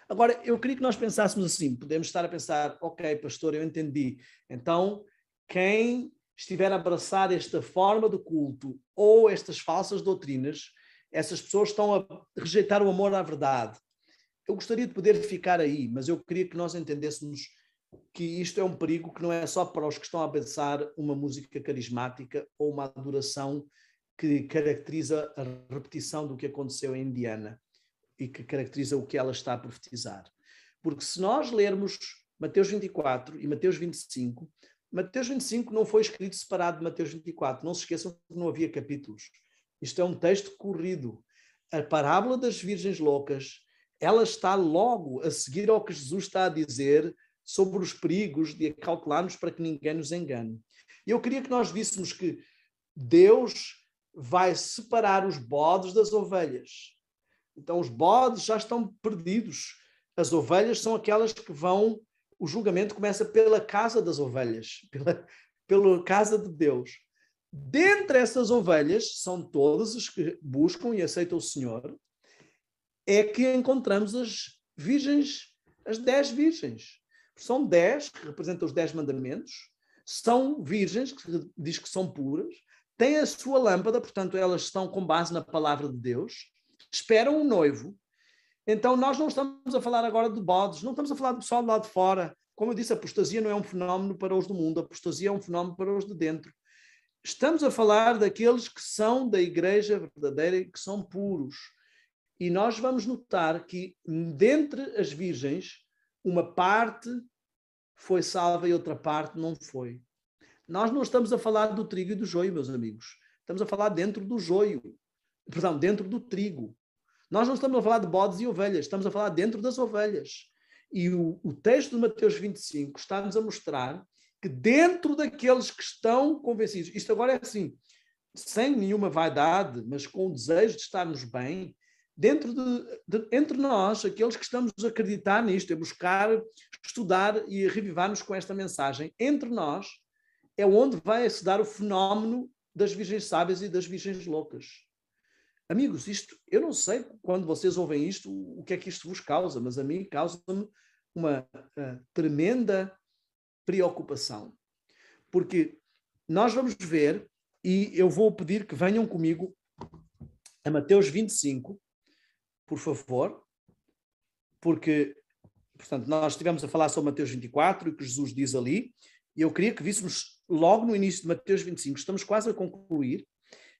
Agora, eu queria que nós pensássemos assim, podemos estar a pensar, ok, pastor, eu entendi. Então, quem estiver a abraçar esta forma de culto ou estas falsas doutrinas, essas pessoas estão a rejeitar o amor à verdade. Eu gostaria de poder ficar aí, mas eu queria que nós entendêssemos que isto é um perigo que não é só para os que estão a abraçar uma música carismática ou uma adoração que caracteriza a repetição do que aconteceu em Indiana e que caracteriza o que ela está a profetizar. Porque se nós lermos Mateus 24 e Mateus 25, Mateus 25 não foi escrito separado de Mateus 24. Não se esqueçam que não havia capítulos. Isto é um texto corrido. A parábola das virgens loucas, ela está logo a seguir ao que Jesus está a dizer sobre os perigos de acautelar-nos para que ninguém nos engane. E eu queria que nós víssemos que Deus vai separar os bodes das ovelhas. Então os bodes já estão perdidos. As ovelhas são aquelas que vão... O julgamento começa pela casa das ovelhas, pela casa de Deus. Dentre essas ovelhas, são todas as que buscam e aceitam o Senhor, é que encontramos as virgens, as 10 virgens. São 10, que representam os 10 mandamentos, são virgens, que diz que são puras, têm a sua lâmpada, portanto elas estão com base na palavra de Deus, esperam um noivo. Então nós não estamos a falar agora de bodes, não estamos a falar do pessoal lá de fora. Como eu disse, a apostasia não é um fenómeno para os do mundo, a apostasia é um fenómeno para os de dentro. Estamos a falar daqueles que são da igreja verdadeira e que são puros. E nós vamos notar que, dentre as virgens, uma parte foi salva e outra parte não foi. Nós não estamos a falar do trigo e do joio, meus amigos. Estamos a falar dentro do joio. Perdão, dentro do trigo. Nós não estamos a falar de bodes e ovelhas, estamos a falar dentro das ovelhas. E o texto de Mateus 25 está-nos a mostrar que dentro daqueles que estão convencidos, isto agora é assim, sem nenhuma vaidade, mas com o desejo de estarmos bem, entre nós, aqueles que estamos a acreditar nisto, a buscar, estudar e a revivar-nos com esta mensagem, entre nós é onde vai se dar o fenómeno das virgens sábias e das virgens loucas. Amigos, isto, eu não sei quando vocês ouvem isto, o que é que isto vos causa, mas a mim causa-me uma tremenda preocupação. Porque nós vamos ver, e eu vou pedir que venham comigo a Mateus 25, por favor, porque, portanto, nós estivemos a falar sobre Mateus 24 e o que Jesus diz ali, e eu queria que víssemos logo no início de Mateus 25, estamos quase a concluir,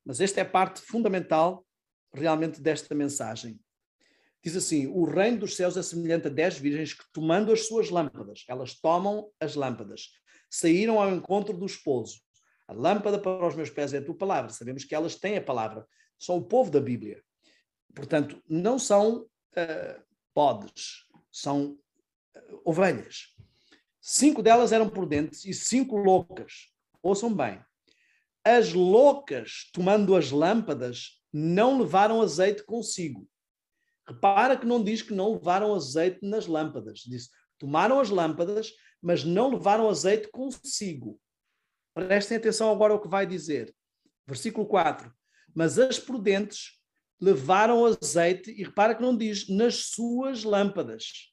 mas esta é a parte fundamental realmente desta mensagem. Diz assim: o reino dos céus é semelhante a 10 virgens que, tomando as suas lâmpadas, elas tomam as lâmpadas, saíram ao encontro do esposo. A lâmpada para os meus pés é a tua palavra. Sabemos que elas têm a palavra, são o povo da Bíblia. Portanto, não são bodes, são ovelhas. 5 delas eram prudentes e 5 loucas. Ouçam bem. As loucas, tomando as lâmpadas, não levaram azeite consigo. Repara que não diz que não levaram azeite nas lâmpadas. Diz, tomaram as lâmpadas, mas não levaram azeite consigo. Prestem atenção agora ao que vai dizer. Versículo 4. Mas as prudentes levaram azeite, e repara que não diz nas suas lâmpadas.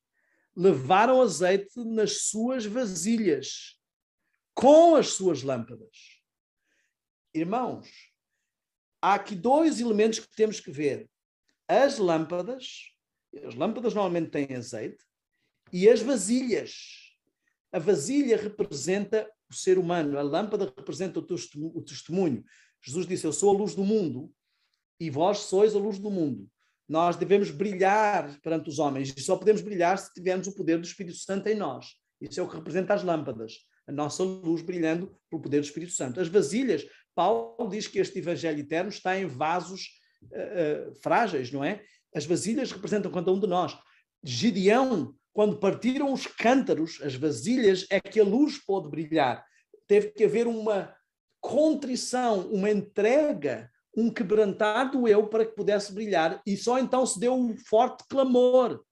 Levaram azeite nas suas vasilhas, com as suas lâmpadas. Irmãos, há aqui 2 elementos que temos que ver. As lâmpadas normalmente têm azeite, e as vasilhas. A vasilha representa o ser humano, a lâmpada representa o testemunho. Jesus disse, eu sou a luz do mundo, e vós sois a luz do mundo. Nós devemos brilhar perante os homens, e só podemos brilhar se tivermos o poder do Espírito Santo em nós. Isso é o que representa as lâmpadas, a nossa luz brilhando pelo poder do Espírito Santo. As vasilhas, Paulo diz que este evangelho eterno está em vasos frágeis, não é? As vasilhas representam cada um de nós. Gideão, quando partiram os cântaros, as vasilhas, é que a luz pôde brilhar. Teve que haver uma contrição, uma entrega, um quebrantar do eu para que pudesse brilhar, e só então se deu um forte clamor.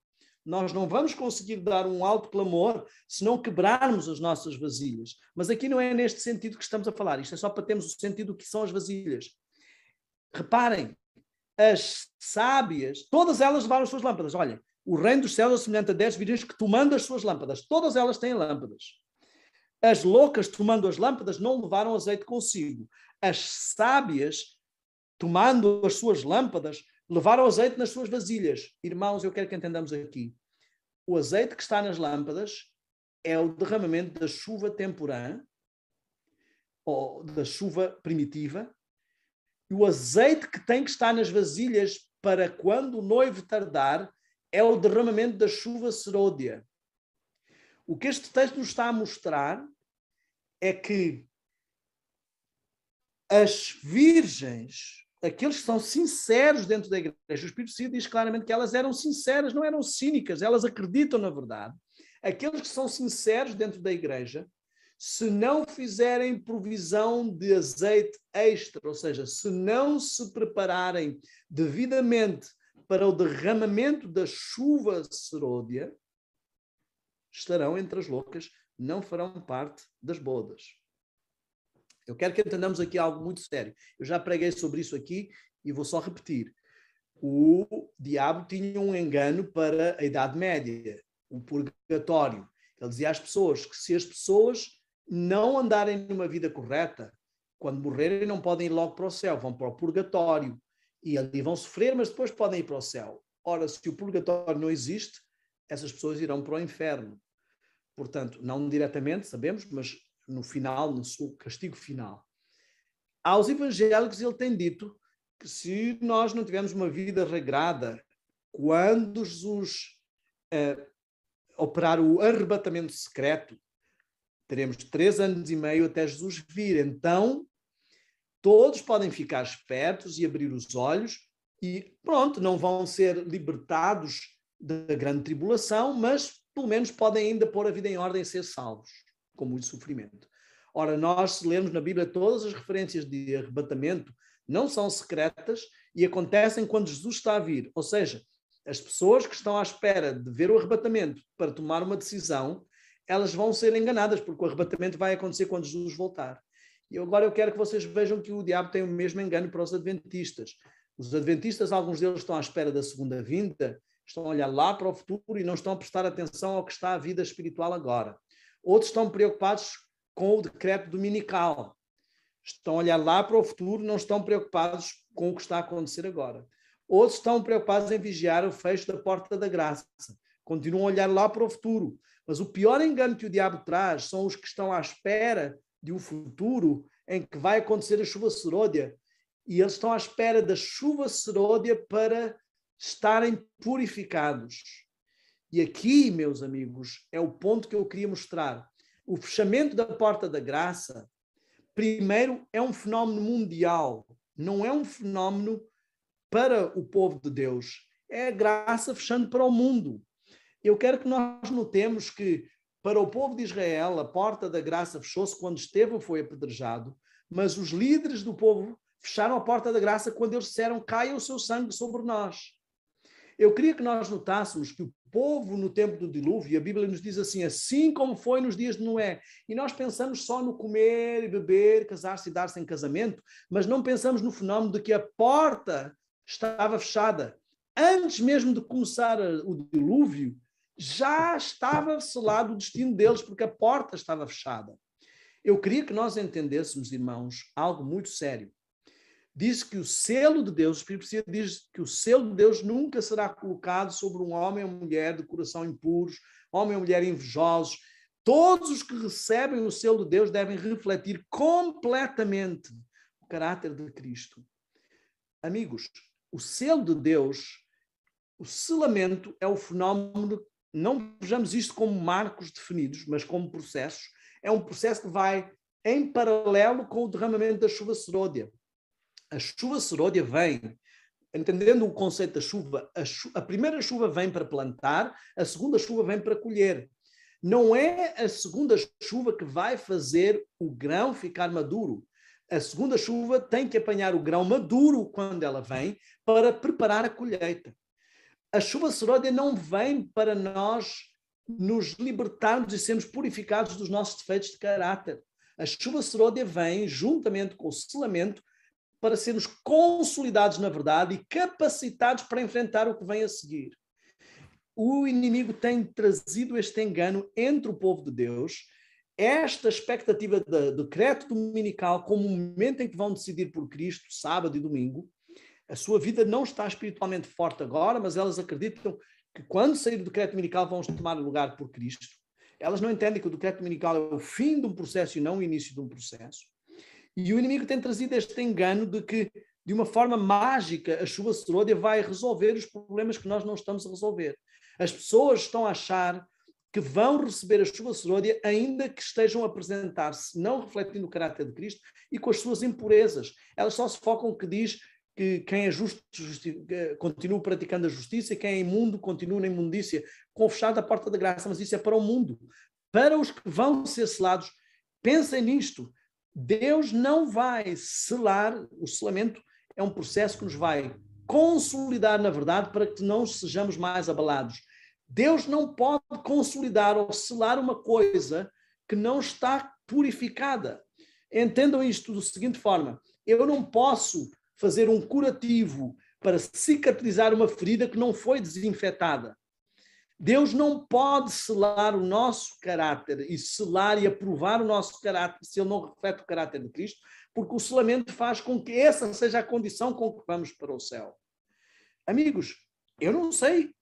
Nós não vamos conseguir dar um alto clamor se não quebrarmos as nossas vasilhas. Mas aqui não é neste sentido que estamos a falar, isto é só para termos o sentido do que são as vasilhas. Reparem, as sábias, todas elas levaram as suas lâmpadas. Olhem, o reino dos céus é semelhante a 10 virgens que, tomando as suas lâmpadas, todas elas têm lâmpadas. As loucas, tomando as lâmpadas, não levaram azeite consigo. As sábias, tomando as suas lâmpadas, levaram azeite nas suas vasilhas. Irmãos, eu quero que entendamos aqui. O azeite que está nas lâmpadas é o derramamento da chuva temporã, ou da chuva primitiva, e o azeite que tem que estar nas vasilhas para quando o noivo tardar é o derramamento da chuva serôdia. O que este texto nos está a mostrar é que as virgens, aqueles que são sinceros dentro da igreja, o Espírito Santo diz claramente que elas eram sinceras, não eram cínicas, elas acreditam na verdade. Aqueles que são sinceros dentro da igreja, se não fizerem provisão de azeite extra, ou seja, se não se prepararem devidamente para o derramamento da chuva serôdia, estarão entre as loucas, não farão parte das bodas. Eu quero que entendamos aqui algo muito sério. Eu já preguei sobre isso aqui e vou só repetir. O diabo tinha um engano para a Idade Média, o purgatório. Ele dizia às pessoas que se as pessoas não andarem numa vida correta, quando morrerem não podem ir logo para o céu, vão para o purgatório. E ali vão sofrer, mas depois podem ir para o céu. Ora, se o purgatório não existe, essas pessoas irão para o inferno. Portanto, não diretamente, sabemos, mas no final, no seu castigo final. Aos evangélicos ele tem dito que se nós não tivermos uma vida regrada, quando Jesus operar o arrebatamento secreto, teremos 3 anos e meio até Jesus vir. Então, todos podem ficar espertos e abrir os olhos e pronto, não vão ser libertados da grande tribulação, mas pelo menos podem ainda pôr a vida em ordem e ser salvos, com muito sofrimento. Ora, nós, se lermos na Bíblia, todas as referências de arrebatamento não são secretas e acontecem quando Jesus está a vir. Ou seja, as pessoas que estão à espera de ver o arrebatamento para tomar uma decisão, elas vão ser enganadas, porque o arrebatamento vai acontecer quando Jesus voltar. E agora eu quero que vocês vejam que o diabo tem o mesmo engano para os adventistas. Os adventistas, alguns deles estão à espera da segunda vinda, estão a olhar lá para o futuro e não estão a prestar atenção ao que está a vida espiritual agora. Outros estão preocupados com o decreto dominical. Estão a olhar lá para o futuro, não estão preocupados com o que está a acontecer agora. Outros estão preocupados em vigiar o fecho da porta da graça. Continuam a olhar lá para o futuro. Mas o pior engano que o diabo traz são os que estão à espera de um futuro em que vai acontecer a chuva serôdia. E eles estão à espera da chuva serôdia para estarem purificados. E aqui, meus amigos, é o ponto que eu queria mostrar. O fechamento da porta da graça, primeiro, é um fenómeno mundial. Não é um fenómeno para o povo de Deus. É a graça fechando para o mundo. Eu quero que nós notemos que para o povo de Israel a porta da graça fechou-se quando Estevão foi apedrejado, mas os líderes do povo fecharam a porta da graça quando eles disseram: caia o seu sangue sobre nós. Eu queria que nós notássemos que o povo no tempo do dilúvio, a Bíblia nos diz assim como foi nos dias de Noé, e nós pensamos só no comer e beber, casar-se e dar-se em casamento, mas não pensamos no fenómeno de que a porta estava fechada. Antes mesmo de começar o dilúvio, já estava selado o destino deles, porque a porta estava fechada. Eu queria que nós entendêssemos, irmãos, algo muito sério. Diz que o selo de Deus, o Espírito Santo diz que o selo de Deus nunca será colocado sobre um homem ou mulher de coração impuros, homem ou mulher invejosos. Todos os que recebem o selo de Deus devem refletir completamente o caráter de Cristo. Amigos, o selo de Deus, o selamento é o fenómeno, não vejamos isto como marcos definidos, mas como processos. É um processo que vai em paralelo com o derramamento da chuva serôdia. A chuva serôdia vem, entendendo o conceito da chuva, a primeira chuva vem para plantar, a segunda chuva vem para colher. Não é a segunda chuva que vai fazer o grão ficar maduro. A segunda chuva tem que apanhar o grão maduro quando ela vem para preparar a colheita. A chuva serôdia não vem para nós nos libertarmos e sermos purificados dos nossos defeitos de caráter. A chuva serôdia vem juntamente com o selamento para sermos consolidados na verdade e capacitados para enfrentar o que vem a seguir. O inimigo tem trazido este engano entre o povo de Deus, esta expectativa do decreto dominical como um momento em que vão decidir por Cristo, sábado e domingo. A sua vida não está espiritualmente forte agora, mas elas acreditam que quando sair do decreto dominical vão tomar lugar por Cristo. Elas não entendem que o decreto dominical é o fim de um processo e não o início de um processo. E o inimigo tem trazido este engano de que, de uma forma mágica, a chuva serôdia vai resolver os problemas que nós não estamos a resolver. As pessoas estão a achar que vão receber a chuva serôdia ainda que estejam a apresentar-se, não refletindo o caráter de Cristo e com as suas impurezas. Elas só se focam que diz que quem é justo continua praticando a justiça e quem é imundo continua na imundícia, com fechada a porta da graça. Mas isso é para o mundo. Para os que vão ser selados, pensem nisto. Deus não vai selar, o selamento é um processo que nos vai consolidar na verdade para que não sejamos mais abalados. Deus não pode consolidar ou selar uma coisa que não está purificada. Entendam isto da seguinte forma: eu não posso fazer um curativo para cicatrizar uma ferida que não foi desinfetada. Deus não pode selar o nosso caráter e selar e aprovar o nosso caráter se ele não reflete o caráter de Cristo, porque o selamento faz com que essa seja a condição com que vamos para o céu. Amigos, eu não sei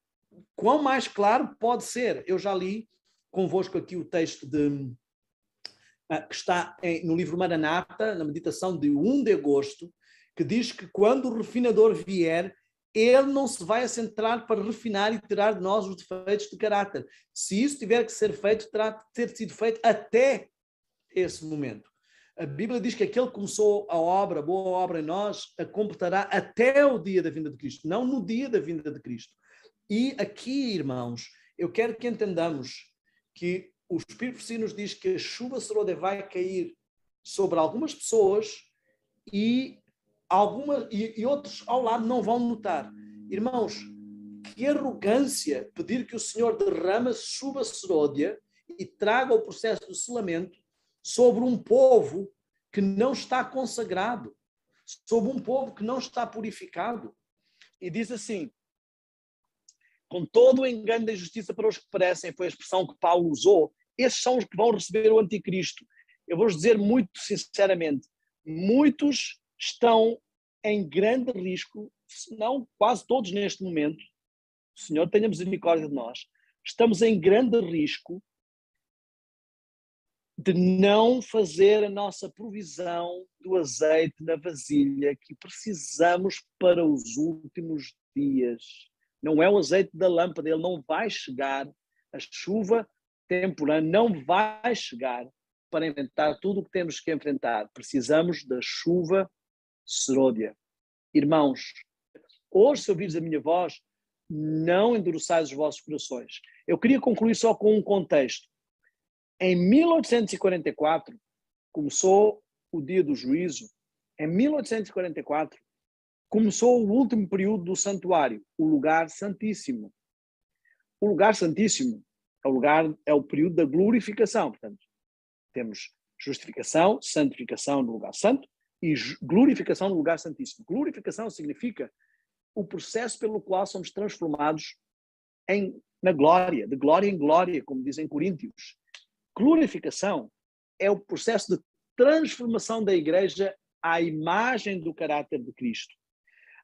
quão mais claro pode ser. Eu já li convosco aqui o texto que está no livro Maranata, na meditação de 1 de agosto, que diz que quando o refinador vier, ele não se vai centrar para refinar e tirar de nós os defeitos de caráter. Se isso tiver que ser feito, terá de ter sido feito até esse momento. A Bíblia diz que aquele que começou a obra, a boa obra em nós, a completará até o dia da vinda de Cristo, não no dia da vinda de Cristo. E aqui, irmãos, eu quero que entendamos que o Espírito Santo nos diz que a chuva serôdia vai cair sobre algumas pessoas e outros ao lado não vão notar. Irmãos, que arrogância pedir que o Senhor derrama chuva serôdia e traga o processo do selamento sobre um povo que não está consagrado, sobre um povo que não está purificado. E diz assim: com todo o engano da injustiça para os que perecem, foi a expressão que Paulo usou, esses são os que vão receber o anticristo. Eu vou-vos dizer muito sinceramente, muitos estão em grande risco, se não quase todos neste momento, o Senhor tenha misericórdia de nós, estamos em grande risco de não fazer a nossa provisão do azeite na vasilha que precisamos para os últimos dias. Não é o azeite da lâmpada, ele não vai chegar, a chuva temporânea não vai chegar para enfrentar tudo o que temos que enfrentar. Precisamos da chuva serôdia. Irmãos, hoje, se ouvires a minha voz, não endureçais os vossos corações. Eu queria concluir só com um contexto. Em 1844, começou o dia do juízo. Em 1844, começou o último período do santuário, o lugar santíssimo. O lugar santíssimo é o período da glorificação. Portanto, temos justificação, santificação no lugar santo e glorificação no lugar santíssimo. Glorificação significa o processo pelo qual somos transformados na glória, de glória em glória, como dizem Coríntios. Glorificação é o processo de transformação da igreja à imagem do caráter de Cristo.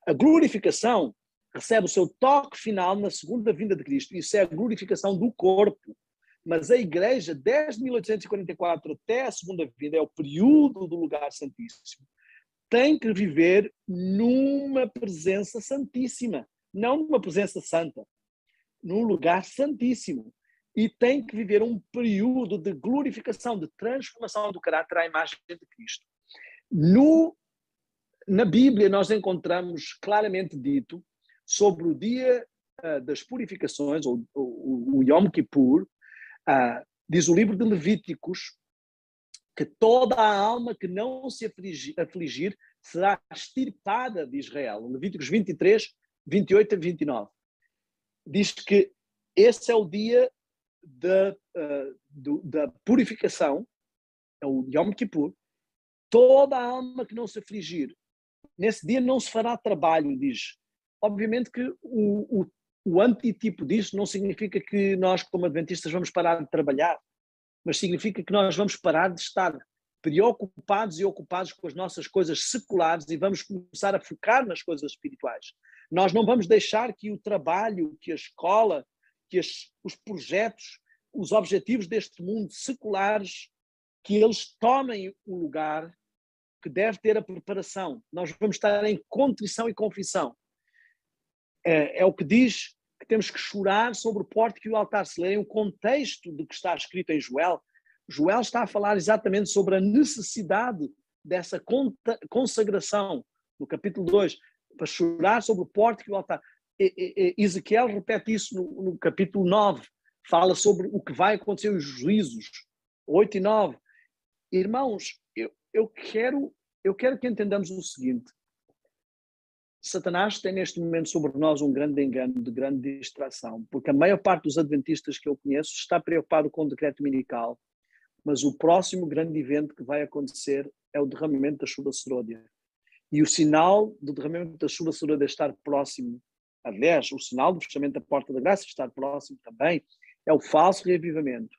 A glorificação recebe o seu toque final na segunda vinda de Cristo. Isso é a glorificação do corpo. Mas a igreja, desde 1844 até a segunda vinda, é o período do lugar santíssimo, tem que viver numa presença santíssima, não numa presença santa, num lugar santíssimo. E tem que viver um período de glorificação, de transformação do caráter à imagem de Cristo. Na Bíblia nós encontramos claramente dito sobre o dia das purificações, ou o Yom Kippur, diz o livro de Levíticos, que toda a alma que não se afligir será extirpada de Israel. Levíticos 23, 28 a 29. Diz que esse é o dia da purificação, é o Yom Kippur. Toda a alma que não se afligir, nesse dia não se fará trabalho, diz. Obviamente que o antitipo disso não significa que nós, como adventistas, vamos parar de trabalhar, mas significa que nós vamos parar de estar preocupados e ocupados com as nossas coisas seculares e vamos começar a focar nas coisas espirituais. Nós não vamos deixar que o trabalho, que a escola, que os projetos, os objetivos deste mundo seculares, que eles tomem o lugar que deve ter a preparação. Nós vamos estar em contrição e confissão. É o que diz que temos que chorar sobre o pórtico e o altar. Se lerem o contexto do que está escrito em Joel, Joel está a falar exatamente sobre a necessidade dessa consagração, no capítulo 2, para chorar sobre o pórtico e o altar. Ezequiel repete isso no capítulo 9, fala sobre o que vai acontecer, os juízos, 8 e 9. Irmãos, eu quero que entendamos o seguinte: Satanás tem neste momento sobre nós um grande engano, de grande distração, porque a maior parte dos adventistas que eu conheço está preocupado com o decreto dominical, mas o próximo grande evento que vai acontecer é o derramamento da chuva serôdia. E o sinal do derramamento da chuva serôdia estar próximo, aliás, o sinal do fechamento da porta da graça estar próximo também, é o falso reavivamento.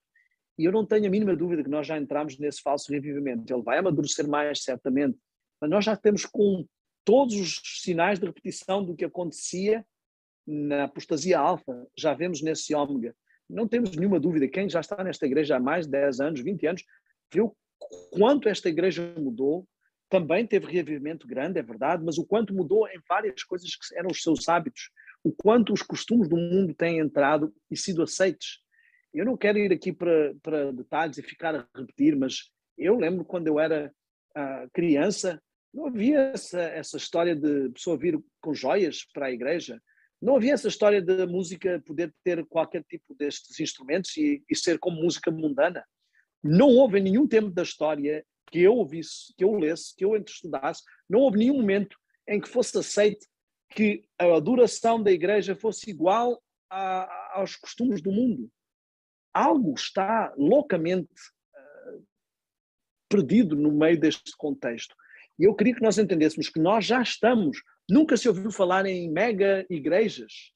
E eu não tenho a mínima dúvida que nós já entramos nesse falso reavivamento. Ele vai amadurecer mais, certamente, mas nós já temos com todos os sinais de repetição do que acontecia na apostasia alfa, já vemos nesse ômega. Não temos nenhuma dúvida, quem já está nesta igreja há mais de 10 anos, 20 anos, viu quanto esta igreja mudou, também teve reavivamento grande, é verdade, mas o quanto mudou em várias coisas que eram os seus hábitos, o quanto os costumes do mundo têm entrado e sido aceitos. Eu não quero ir aqui para detalhes e ficar a repetir, mas eu lembro quando eu era criança, não havia essa história de pessoa vir com joias para a igreja, não havia essa história de música poder ter qualquer tipo destes instrumentos e ser como música mundana. Não houve em nenhum tempo da história que eu ouvisse, que eu lesse, que eu estudasse, não houve nenhum momento em que fosse aceito que a adoração da igreja fosse igual aos costumes do mundo. Algo está loucamente perdido no meio deste contexto. E eu queria que nós entendêssemos que nós já estamos, nunca se ouviu falar em mega igrejas.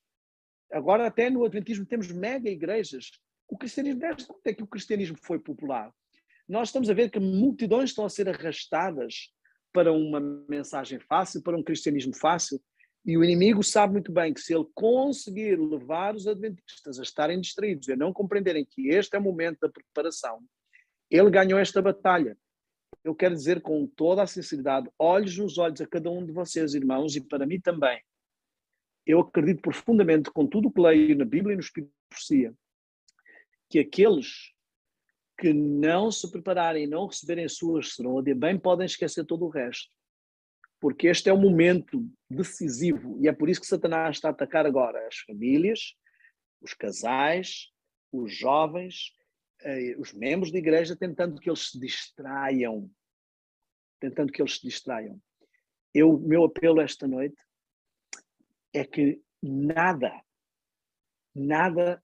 Agora até no Adventismo temos mega igrejas. O cristianismo, desde quando é que o cristianismo foi popular? Nós estamos a ver que multidões estão a ser arrastadas para uma mensagem fácil, para um cristianismo fácil, e o inimigo sabe muito bem que se ele conseguir levar os adventistas a estarem distraídos e a não compreenderem que este é o momento da preparação, ele ganhou esta batalha. Eu quero dizer com toda a sinceridade, olhos nos olhos a cada um de vocês, irmãos, e para mim também. Eu acredito profundamente, com tudo o que leio na Bíblia e no Espírito de Profecia, que aqueles que não se prepararem e não receberem a sua serôdia, bem podem esquecer todo o resto. Porque este é o momento decisivo, e é por isso que Satanás está a atacar agora as famílias, os casais, os jovens, os membros da igreja, tentando que eles se distraiam. Meu apelo esta noite é que nada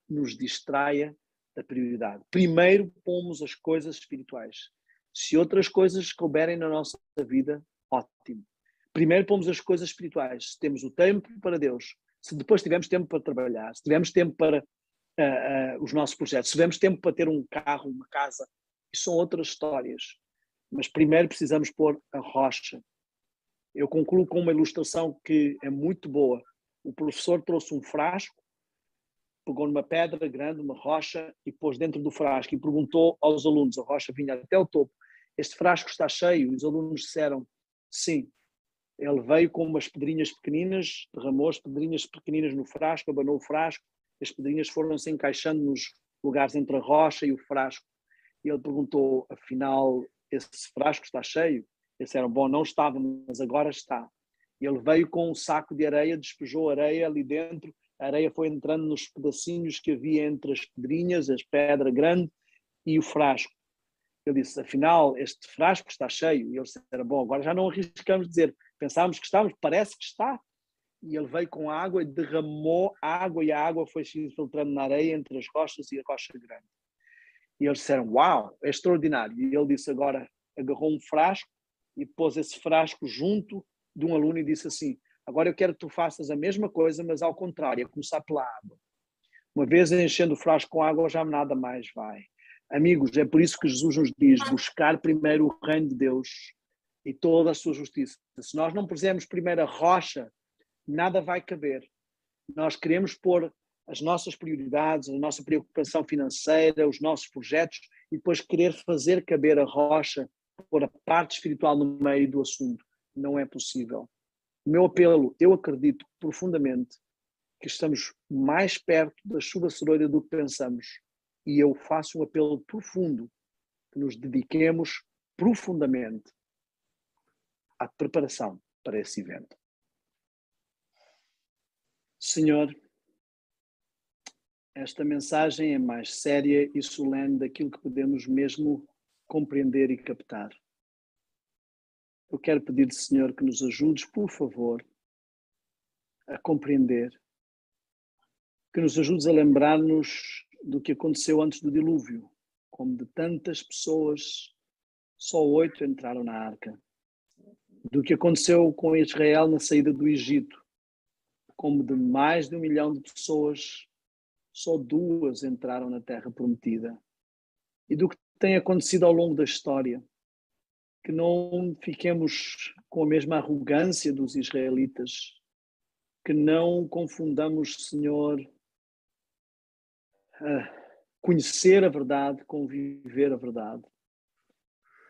nos distraia da prioridade. Primeiro pomos as coisas espirituais. Se outras coisas couberem na nossa vida, ótimo. Primeiro pomos as coisas espirituais. Se temos o tempo para Deus, se depois tivermos tempo para trabalhar, se tivermos tempo para os nossos projetos, se tivermos tempo para ter um carro, uma casa, isso são outras histórias. Mas primeiro precisamos pôr a rocha. Eu concluo com uma ilustração que é muito boa. O professor trouxe um frasco, pegou numa pedra grande, uma rocha, e pôs dentro do frasco e perguntou aos alunos, a rocha vinha até o topo, este frasco está cheio? E os alunos disseram, sim. Ele veio com umas pedrinhas pequeninas, derramou as pedrinhas pequeninas no frasco, abanou o frasco, as pedrinhas foram-se encaixando nos lugares entre a rocha e o frasco. E ele perguntou, afinal, esse frasco está cheio? Eles disseram, bom, não estava, mas agora está. E ele veio com um saco de areia, despejou areia ali dentro, a areia foi entrando nos pedacinhos que havia entre as pedrinhas, a pedra grande e o frasco. Ele disse, afinal, este frasco está cheio. E eles disseram, bom, agora já não arriscamos dizer, pensávamos que estávamos, parece que está. E ele veio com a água e derramou a água, e a água foi se infiltrando na areia entre as rochas e a rocha grande. E eles disseram, uau, é extraordinário. E ele disse agora, agarrou um frasco e pôs esse frasco junto de um aluno e disse assim, agora eu quero que tu faças a mesma coisa, mas ao contrário, é começar pela água. Uma vez enchendo o frasco com água, já nada mais vai. Amigos, é por isso que Jesus nos diz, buscar primeiro o reino de Deus e toda a sua justiça. Se nós não pusermos primeiro a rocha, nada vai caber. Nós queremos pôr as nossas prioridades, a nossa preocupação financeira, os nossos projetos, e depois querer fazer caber a rocha, pôr a parte espiritual no meio do assunto. Não é possível. O meu apelo, eu acredito profundamente que estamos mais perto da chuva serôdia do que pensamos. E eu faço um apelo profundo que nos dediquemos profundamente à preparação para esse evento. Senhor, esta mensagem é mais séria e solene daquilo que podemos mesmo compreender e captar. Eu quero pedir-te, Senhor, que nos ajudes, por favor, a compreender, que nos ajudes a lembrar-nos do que aconteceu antes do dilúvio, como de tantas pessoas, só 8 entraram na arca, do que aconteceu com Israel na saída do Egito, como de mais de 1 milhão de pessoas, só 2 entraram na terra prometida, e do que tem acontecido ao longo da história, que não fiquemos com a mesma arrogância dos israelitas, que não confundamos, Senhor, conhecer a verdade com viver a verdade.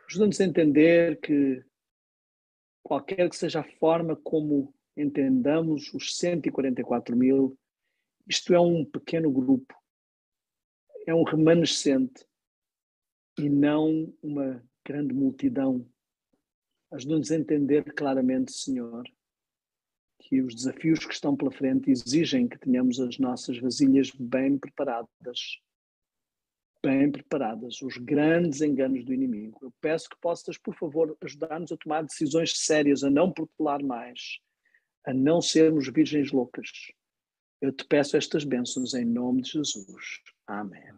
Ajuda-nos a entender que qualquer que seja a forma como entendamos os 144 mil, isto é um pequeno grupo, é um remanescente e não uma grande multidão. Ajuda-nos a entender claramente, Senhor, que os desafios que estão pela frente exigem que tenhamos as nossas vasilhas bem preparadas, os grandes enganos do inimigo. Eu peço que possas, por favor, ajudar-nos a tomar decisões sérias, a não protelar mais, a não sermos virgens loucas. Eu te peço estas bênçãos em nome de Jesus. Amém.